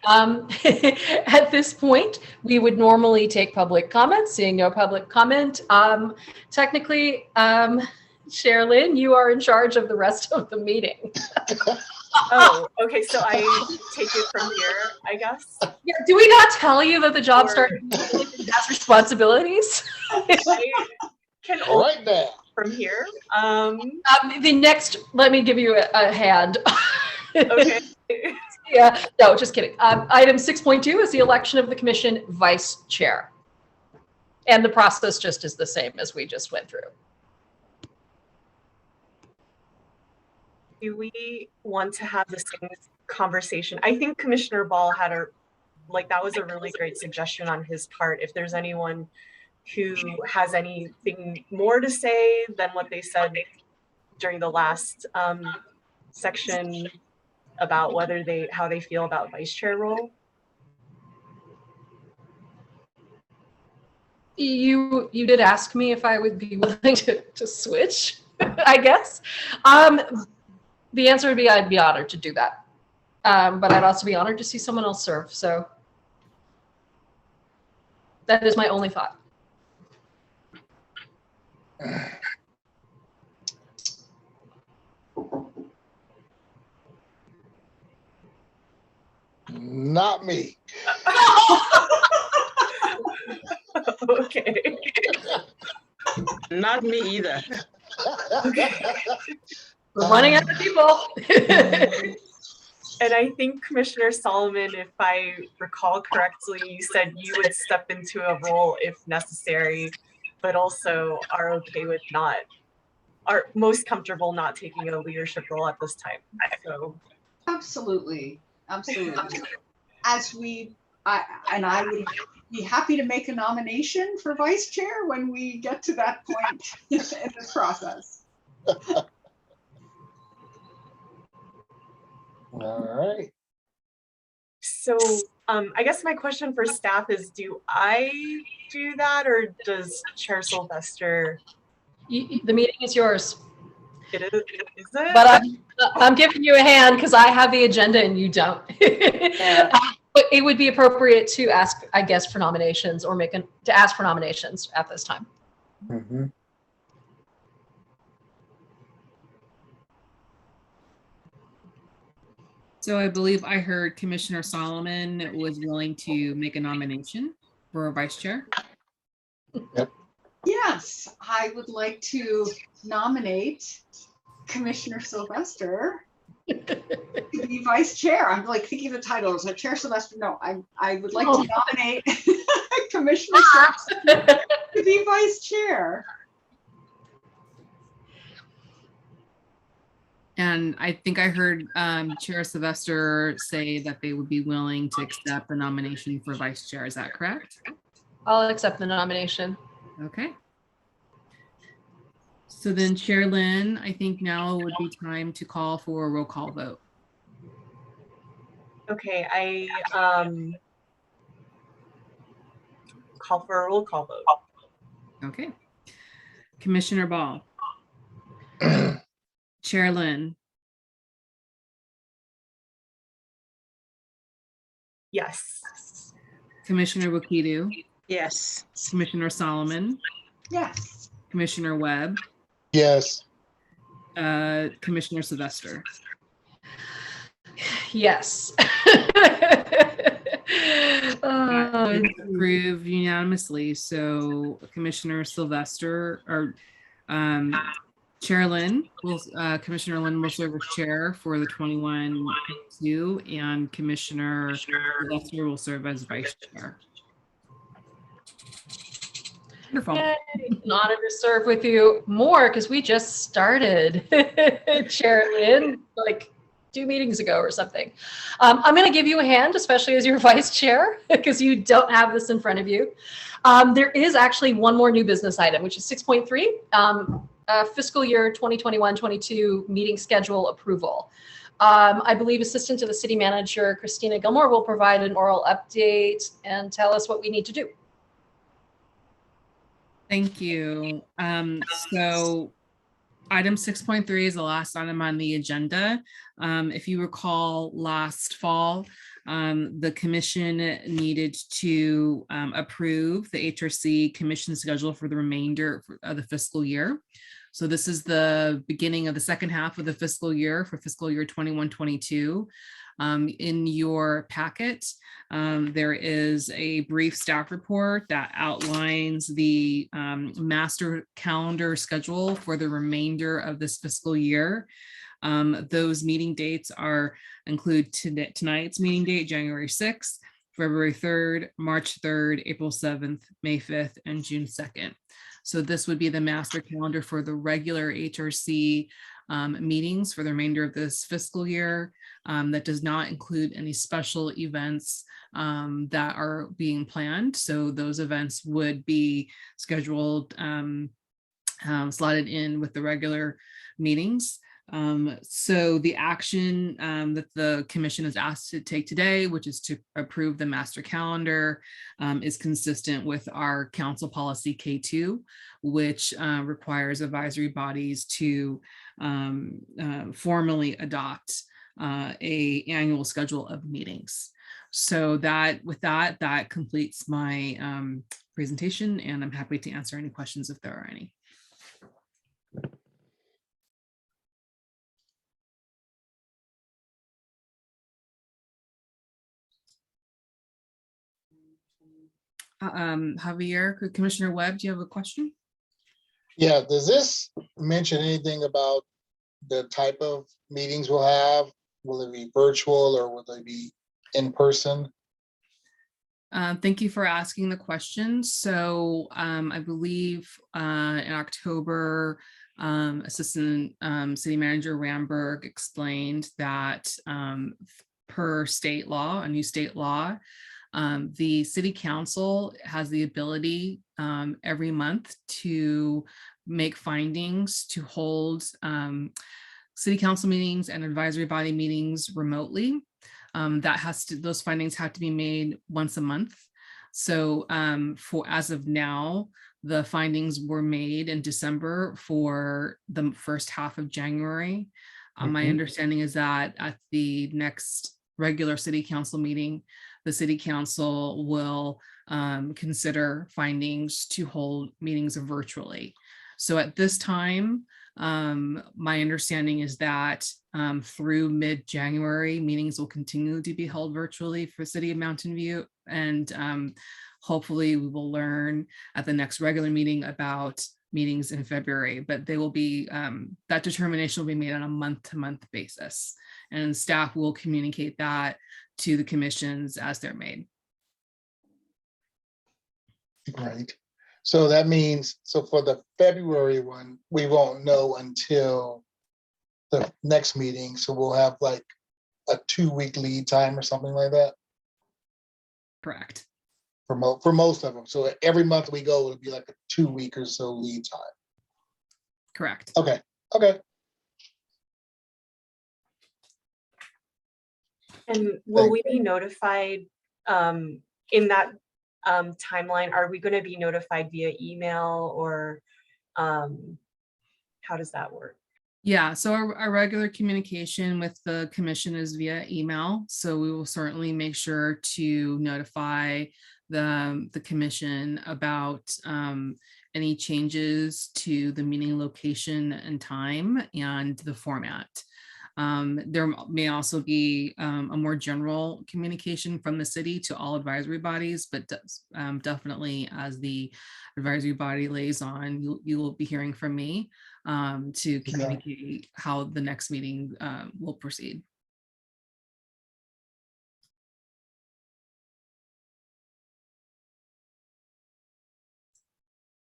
At this point, we would normally take public comment. Seeing no public comment, technically, Chair Lynn, you are in charge of the rest of the meeting. Oh, okay. So I take it from here, I guess. Yeah, do we not tell you that the job started has responsibilities? I can All only right now. from here. The next, let me give you a hand. Okay. Yeah, no, just kidding. Item 6.2 is the election of the commission vice chair. And the process just is the same as we just went through. Do we want to have the same conversation? I think Commissioner Ball had that was a really great suggestion on his part. If there's anyone who has anything more to say than what they said during the last section about how they feel about vice chair role. You did ask me if I would be willing to switch, I guess. The answer would be I'd be honored to do that. But I'd also be honored to see someone else serve. So that is my only thought. Not me. Okay. Not me either. We're running out of people. And I think Commissioner Solomon, if I recall correctly, you said you would step into a role if necessary, but also are okay with are most comfortable not taking a leadership role at this time. So Absolutely, absolutely. I would be happy to make a nomination for vice chair when we get to that point in this process. All right. So I guess my question for staff is, do I do that or does Chair Sylvester? The meeting is yours. Is it? But I'm giving you a hand because I have the agenda and you don't. Yeah. But it would be appropriate to ask, I guess, for nominations or to ask for nominations at this time. Mhm. So I believe I heard Commissioner Solomon was willing to make a nomination for vice chair. Yes, I would like to nominate Commissioner Sylvester to be vice chair. I'm like thinking of the title. So Chair Sylvester, no, I would like to nominate Commissioner Sylvester to be vice chair. And I think I heard Chair Sylvester say that they would be willing to accept the nomination for vice chair. Is that correct? I'll accept the nomination. Okay. So then Chair Lynn, I think now would be time to call for a roll call vote. Okay, I call for a roll call vote. Okay. Commissioner Ball. Chair Lynn. Yes. Commissioner Wakidu. Yes. Commissioner Solomon. Yes. Commissioner Webb. Yes. Commissioner Sylvester. Yes. That is approved unanimously. So Commissioner Sylvester or Chair Lynn will Commissioner Lynn will serve as chair for the 21-22, and Commissioner Sylvester will serve as vice chair. Wonderful. Yay. An honor to serve with you more because we just started, Chair Lynn, like 2 meetings ago or something. I'm going to give you a hand, especially as your vice chair, because you don't have this in front of you. There is actually one more new business item, which is 6.3, fiscal year 2021-22 meeting schedule approval. I believe Assistant to the City Manager, Christina Gilmore, will provide an oral update and tell us what we need to do. Thank you. So item 6.3 is the last item on the agenda. If you recall last fall, the commission needed to approve the HRC commission schedule for the remainder of the fiscal year. So this is the beginning of the second half of the fiscal year for fiscal year 21-22. In your packet, there is a brief staff report that outlines the master calendar schedule for the remainder of this fiscal year. Those meeting dates include tonight's meeting date, January 6th, February 3rd, March 3rd, April 7th, May 5th, and June 2nd. So this would be the master calendar for the regular HRC meetings for the remainder of this fiscal year. That does not include any special events that are being planned. So those events would be scheduled, slotted in with the regular meetings. So the action that the commission is asked to take today, which is to approve the master calendar, is consistent with our council policy K2, which requires advisory bodies to formally adopt a annual schedule of meetings. So with that completes my presentation, and I'm happy to answer any questions if there are any. Javier, Commissioner Webb, do you have a question? Yeah, does this mention anything about the type of meetings we'll have? Will it be virtual or will they be in person? Thank you for asking the question. So I believe in October, Assistant City Manager Ramberg explained that per state law, a new state law, the city council has the ability every month to make findings to hold city council meetings and advisory body meetings remotely. Those findings have to be made once a month. So as of now, the findings were made in December for the first half of January. My understanding is that at the next regular city council meeting, the city council will consider findings to hold meetings virtually. So at this time, my understanding is that through mid-January, meetings will continue to be held virtually for City of Mountain View. And hopefully we will learn at the next regular meeting about meetings in February, but they will be, that determination will be made on a month-to-month basis. And staff will communicate that to the commissions as they're made. Right. So that means, so for the February one, we won't know until the next meeting. So we'll have like a 2-week lead time or something like that Correct. for most of them. So every month we go, it'll be like a 2-week or so lead time. Correct. Okay. Okay. And will we be notified in that timeline? Are we going to be notified via email or how does that work? Yeah, so our regular communication with the commission is via email. So we will certainly make sure to notify the commission about any changes to the meeting location and time and the format. There may also be a more general communication from the city to all advisory bodies, but definitely as the advisory body liaison, you will be hearing from me to communicate how the next meeting will proceed.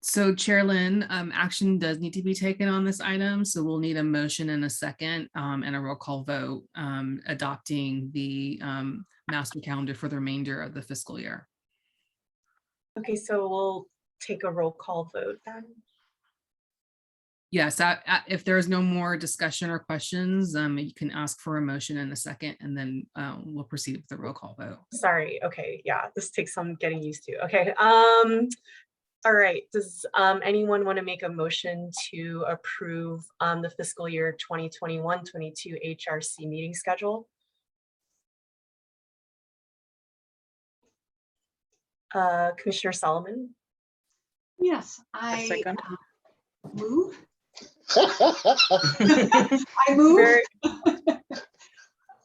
So Chair Lynn, action does need to be taken on this item. So we'll need a motion and a second and a roll call vote adopting the master calendar for the remainder of the fiscal year. Okay, so we'll take a roll call vote then. Yes, if there's no more discussion or questions, you can ask for a motion and a second, and then we'll proceed with the roll call vote. Sorry, okay, yeah, this takes some getting used to. Okay, all right, does anyone want to make a motion to approve the fiscal year 2021-22 HRC meeting schedule? Commissioner Solomon? Yes, A second. move. I move.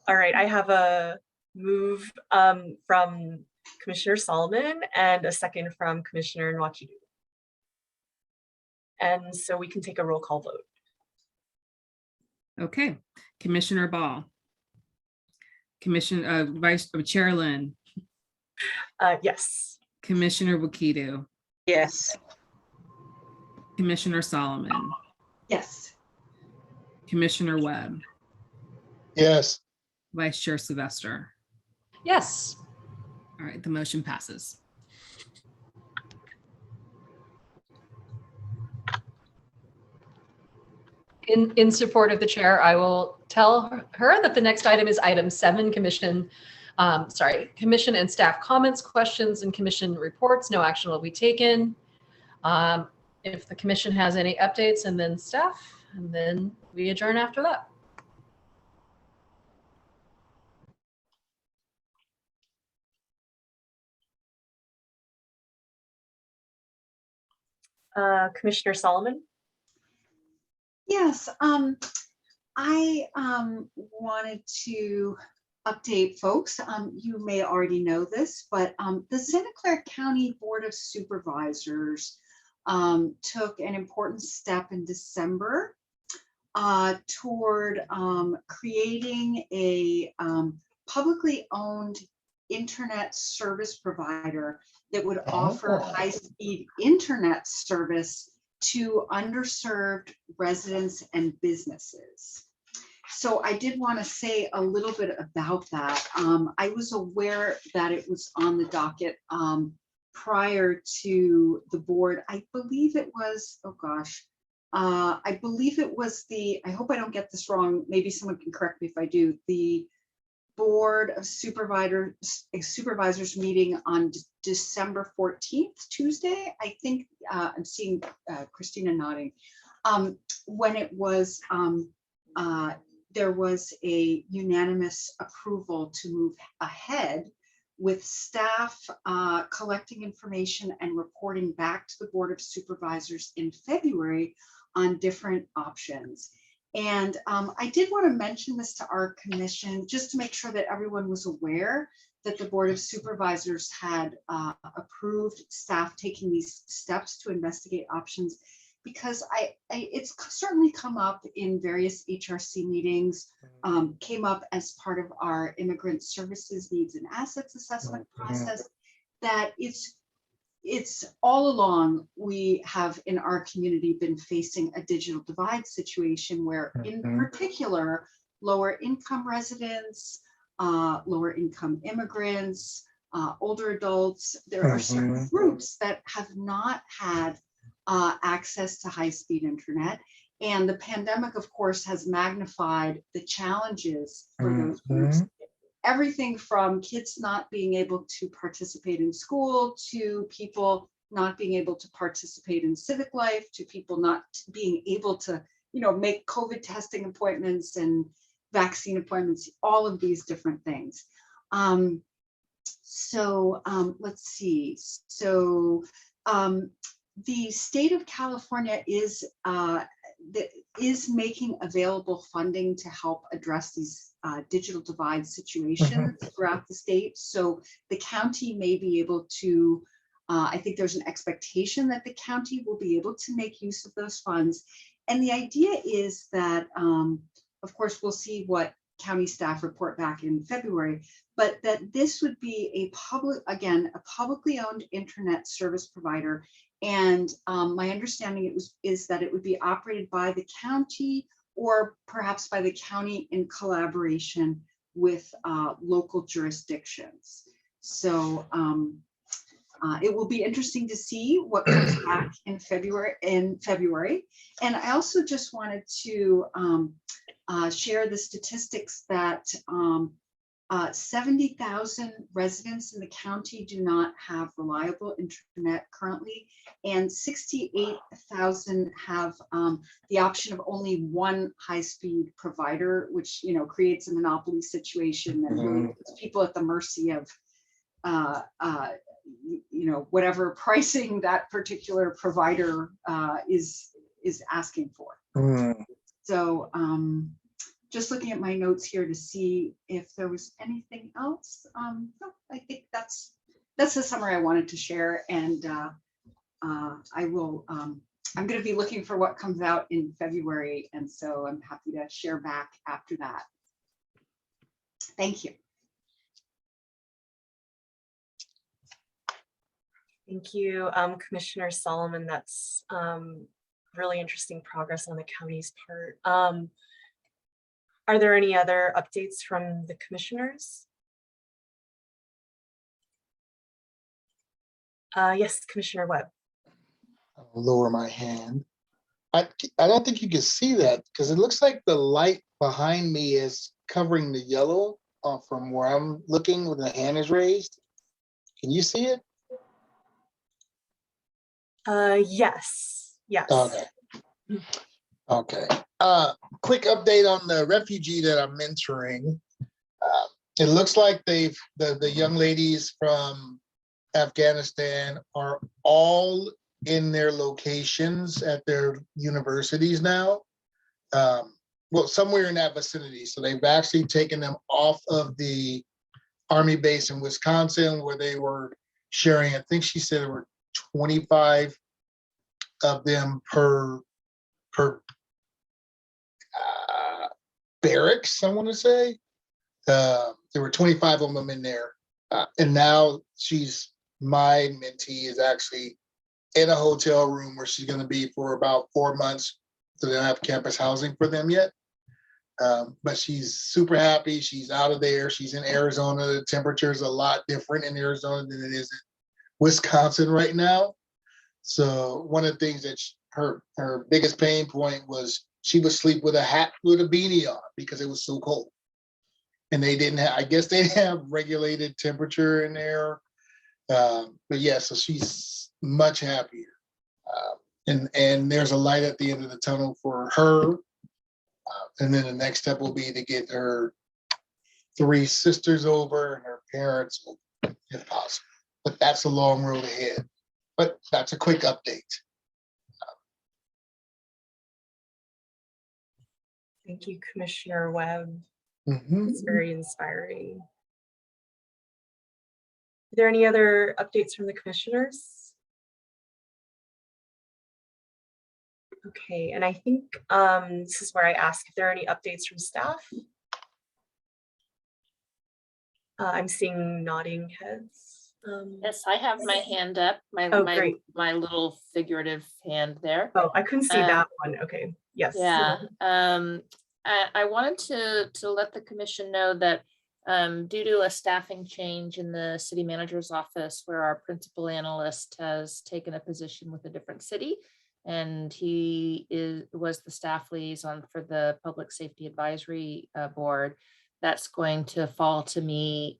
All right, I have a move from Commissioner Solomon and a second from Commissioner Nwakidu. And so we can take a roll call vote. Okay, Commissioner Ball. Vice Chair Lynn. Yes. Commissioner Wakidu. Yes. Commissioner Solomon. Yes. Commissioner Webb, Yes. Vice Chair Sylvester. Yes. All right, the motion passes. In support of the chair, I will tell her that the next item is item 7, commission and staff comments, questions, and commission reports. No action will be taken. If the commission has any updates, and then staff, and then we adjourn after that. Commissioner Solomon? Yes, I wanted to update folks. You may already know this, but the Santa Clara County Board of Supervisors took an important step in December toward creating a publicly owned internet service provider that would offer high-speed internet service to underserved residents and businesses. So I did want to say a little bit about that. I was aware that it was on the docket prior to the board. I believe it was, oh gosh, I believe it was I hope I don't get this wrong, maybe someone can correct me if I do, the Board of Supervisors meeting on December 14th, Tuesday. I think I'm seeing Christina nodding. When it was, there was a unanimous approval to move ahead with staff collecting information and reporting back to the Board of Supervisors in February on different options. And I did want to mention this to our commission just to make sure that everyone was aware that the Board of Supervisors had approved staff taking these steps to investigate options, because it's certainly come up in various HRC meetings, came up as part of our Immigrant Services Needs and Assets Assessment process, that it's all along we have in our community been facing a digital divide situation where in particular lower income residents, lower income immigrants, older adults, there are certain groups that have not had access to high-speed internet. And the pandemic, of course, has magnified the challenges for those groups. Everything from kids not being able to participate in school, to people not being able to participate in civic life, to people not being able to, make COVID testing appointments and vaccine appointments, all of these different things. Let's see. So the state of California is making available funding to help address these digital divide situations throughout the state. So the county may be able to, I think there's an expectation that the county will be able to make use of those funds. And the idea is that, of course, we'll see what county staff report back in February, but that this would be a publicly owned internet service provider. And my understanding is that it would be operated by the county, or perhaps by the county in collaboration with local jurisdictions. So it will be interesting to see what comes back in February. And I also just wanted to share the statistics that 70,000 residents in the county do not have reliable internet currently, and 68,000 have the option of only one high-speed provider, which creates a monopoly situation that really puts people at the mercy of whatever pricing that particular provider is asking for. So just looking at my notes here to see if there was anything else. No, I think that's the summary I wanted to share, and I will. I'm going to be looking for what comes out in February, and so I'm happy to share back after that. Thank you. Thank you, Commissioner Solomon. That's really interesting progress on the county's part. Are there any other updates from the commissioners? Yes, Commissioner Webb. I'll lower my hand. I don't think you can see that because it looks like the light behind me is covering the yellow from where I'm looking when the hand is raised. Can you see it? Yes. Okay. Okay. Quick update on the refugee that I'm mentoring. It looks like the young ladies from Afghanistan are all in their locations at their universities now. Well, somewhere in that vicinity. So they've actually taken them off of the Army base in Wisconsin where they were sharing, I think she said there were 25 of them per barracks, I want to say. There were 25 of them in there. And now my mentee is actually in a hotel room where she's going to be for about 4 months. So they don't have campus housing for them yet. But she's super happy. She's out of there. She's in Arizona. The temperature is a lot different in Arizona than it is in Wisconsin right now. So one of the things that her biggest pain point was she would sleep with a hat with a beanie on because it was so cold. And they didn't have, I guess they didn't have regulated temperature in there. But yeah, so she's much happier. And there's a light at the end of the tunnel for her. And then the next step will be to get her 3 sisters over and her parents, if possible. But that's a long road ahead. But that's a quick update. Thank you, Commissioner Webb. Mhm. It's very inspiring. Are there any other updates from the commissioners? Okay, and I think this is where I ask if there are any updates from staff. I'm seeing nodding heads. Yes, I have my hand up, Oh, great. my little figurative hand there. Oh, I couldn't see that one. Okay, yes. Yeah, I wanted to let the commission know that due to a staffing change in the city manager's office where our principal analyst has taken a position with a different city, and he was the staff liaison for the Public Safety Advisory Board, that's going to fall to me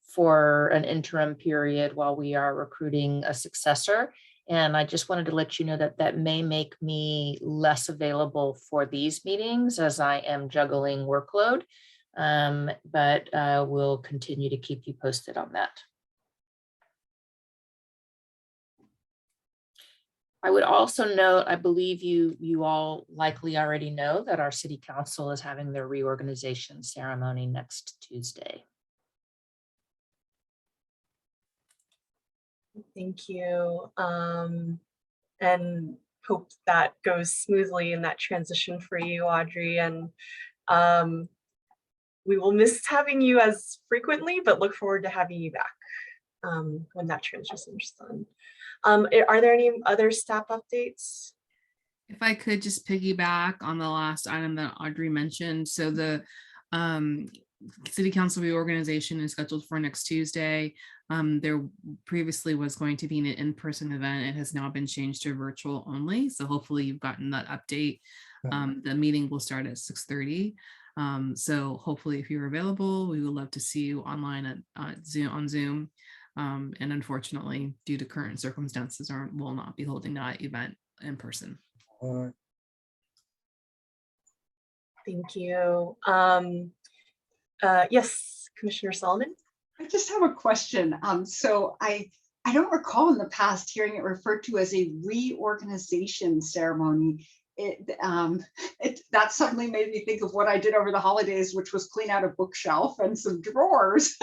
for an interim period while we are recruiting a successor. And I just wanted to let you know that that may make me less available for these meetings as I am juggling workload, but we'll continue to keep you posted on that. I would also note, I believe you all likely already know that our city council is having their reorganization ceremony next Tuesday. Thank you. And hope that goes smoothly in that transition for you, Audrey. And we will miss having you as frequently, but look forward to having you back when that transition is done. Are there any other staff updates? If I could just piggyback on the last item that Audrey mentioned. So the City Council reorganization is scheduled for next Tuesday. There previously was going to be an in-person event. It has now been changed to virtual only. So hopefully you've gotten that update. The meeting will start at 6:30. So hopefully if you're available, we would love to see you online on Zoom. And unfortunately, due to current circumstances, will not be holding that event in person. Thank you. Yes, Commissioner Solomon. I just have a question. So I don't recall in the past hearing it referred to as a reorganization ceremony. That suddenly made me think of what I did over the holidays, which was clean out a bookshelf and some drawers.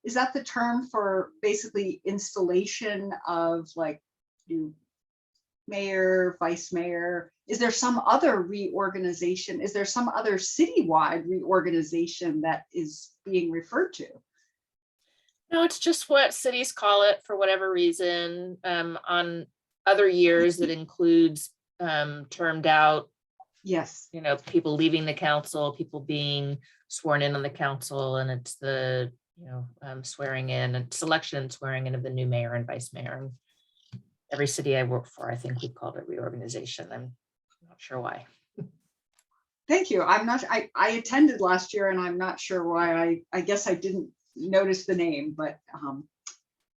Is that the term for basically installation of like new mayor, vice mayor? Is there some other reorganization? Is there some other citywide reorganization that is being referred to? No, it's just what cities call it for whatever reason. On other years, it includes termed out, Yes. you know, people leaving the council, people being sworn in on the council, and it's the, you know, swearing in and selection and swearing in of the new mayor and vice mayor. And every city I work for, I think we called it reorganization. I'm not sure why. Thank you. I'm not, I attended last year and I'm not sure why. I guess I didn't notice the name, but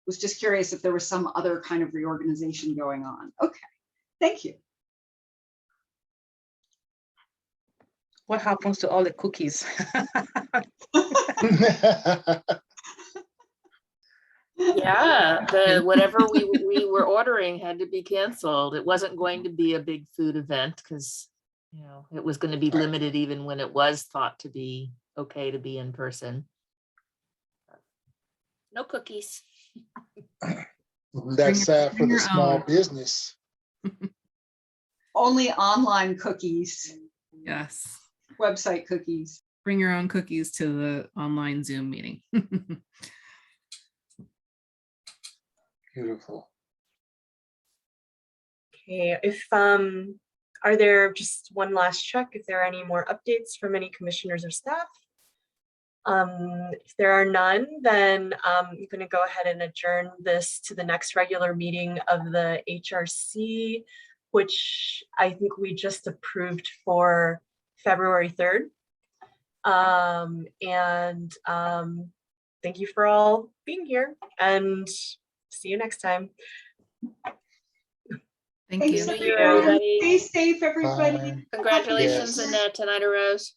was just curious if there was some other kind of reorganization going on. Okay, thank you. What happens to all the cookies? Yeah, the whatever we were ordering had to be canceled. It wasn't going to be a big food event because, you know, it was going to be limited even when it was thought to be okay to be in person. No cookies. That's sad for bring the your small own. business. Only online cookies, Yes. website cookies. Bring your own cookies to the online Zoom meeting. Beautiful. Okay, if are there, just one last check, if there are any more updates from any commissioners or staff? If there are none, then I'm going to go ahead and adjourn this to the next regular meeting of the HRC, which I think we just approved for February 3rd. Thank you for all being here and see you next time. Thank Thanks, you. New Year, everyone. everybody. Stay safe, everybody. Bye. Congratulations, Yes. Annette and Ida Rose.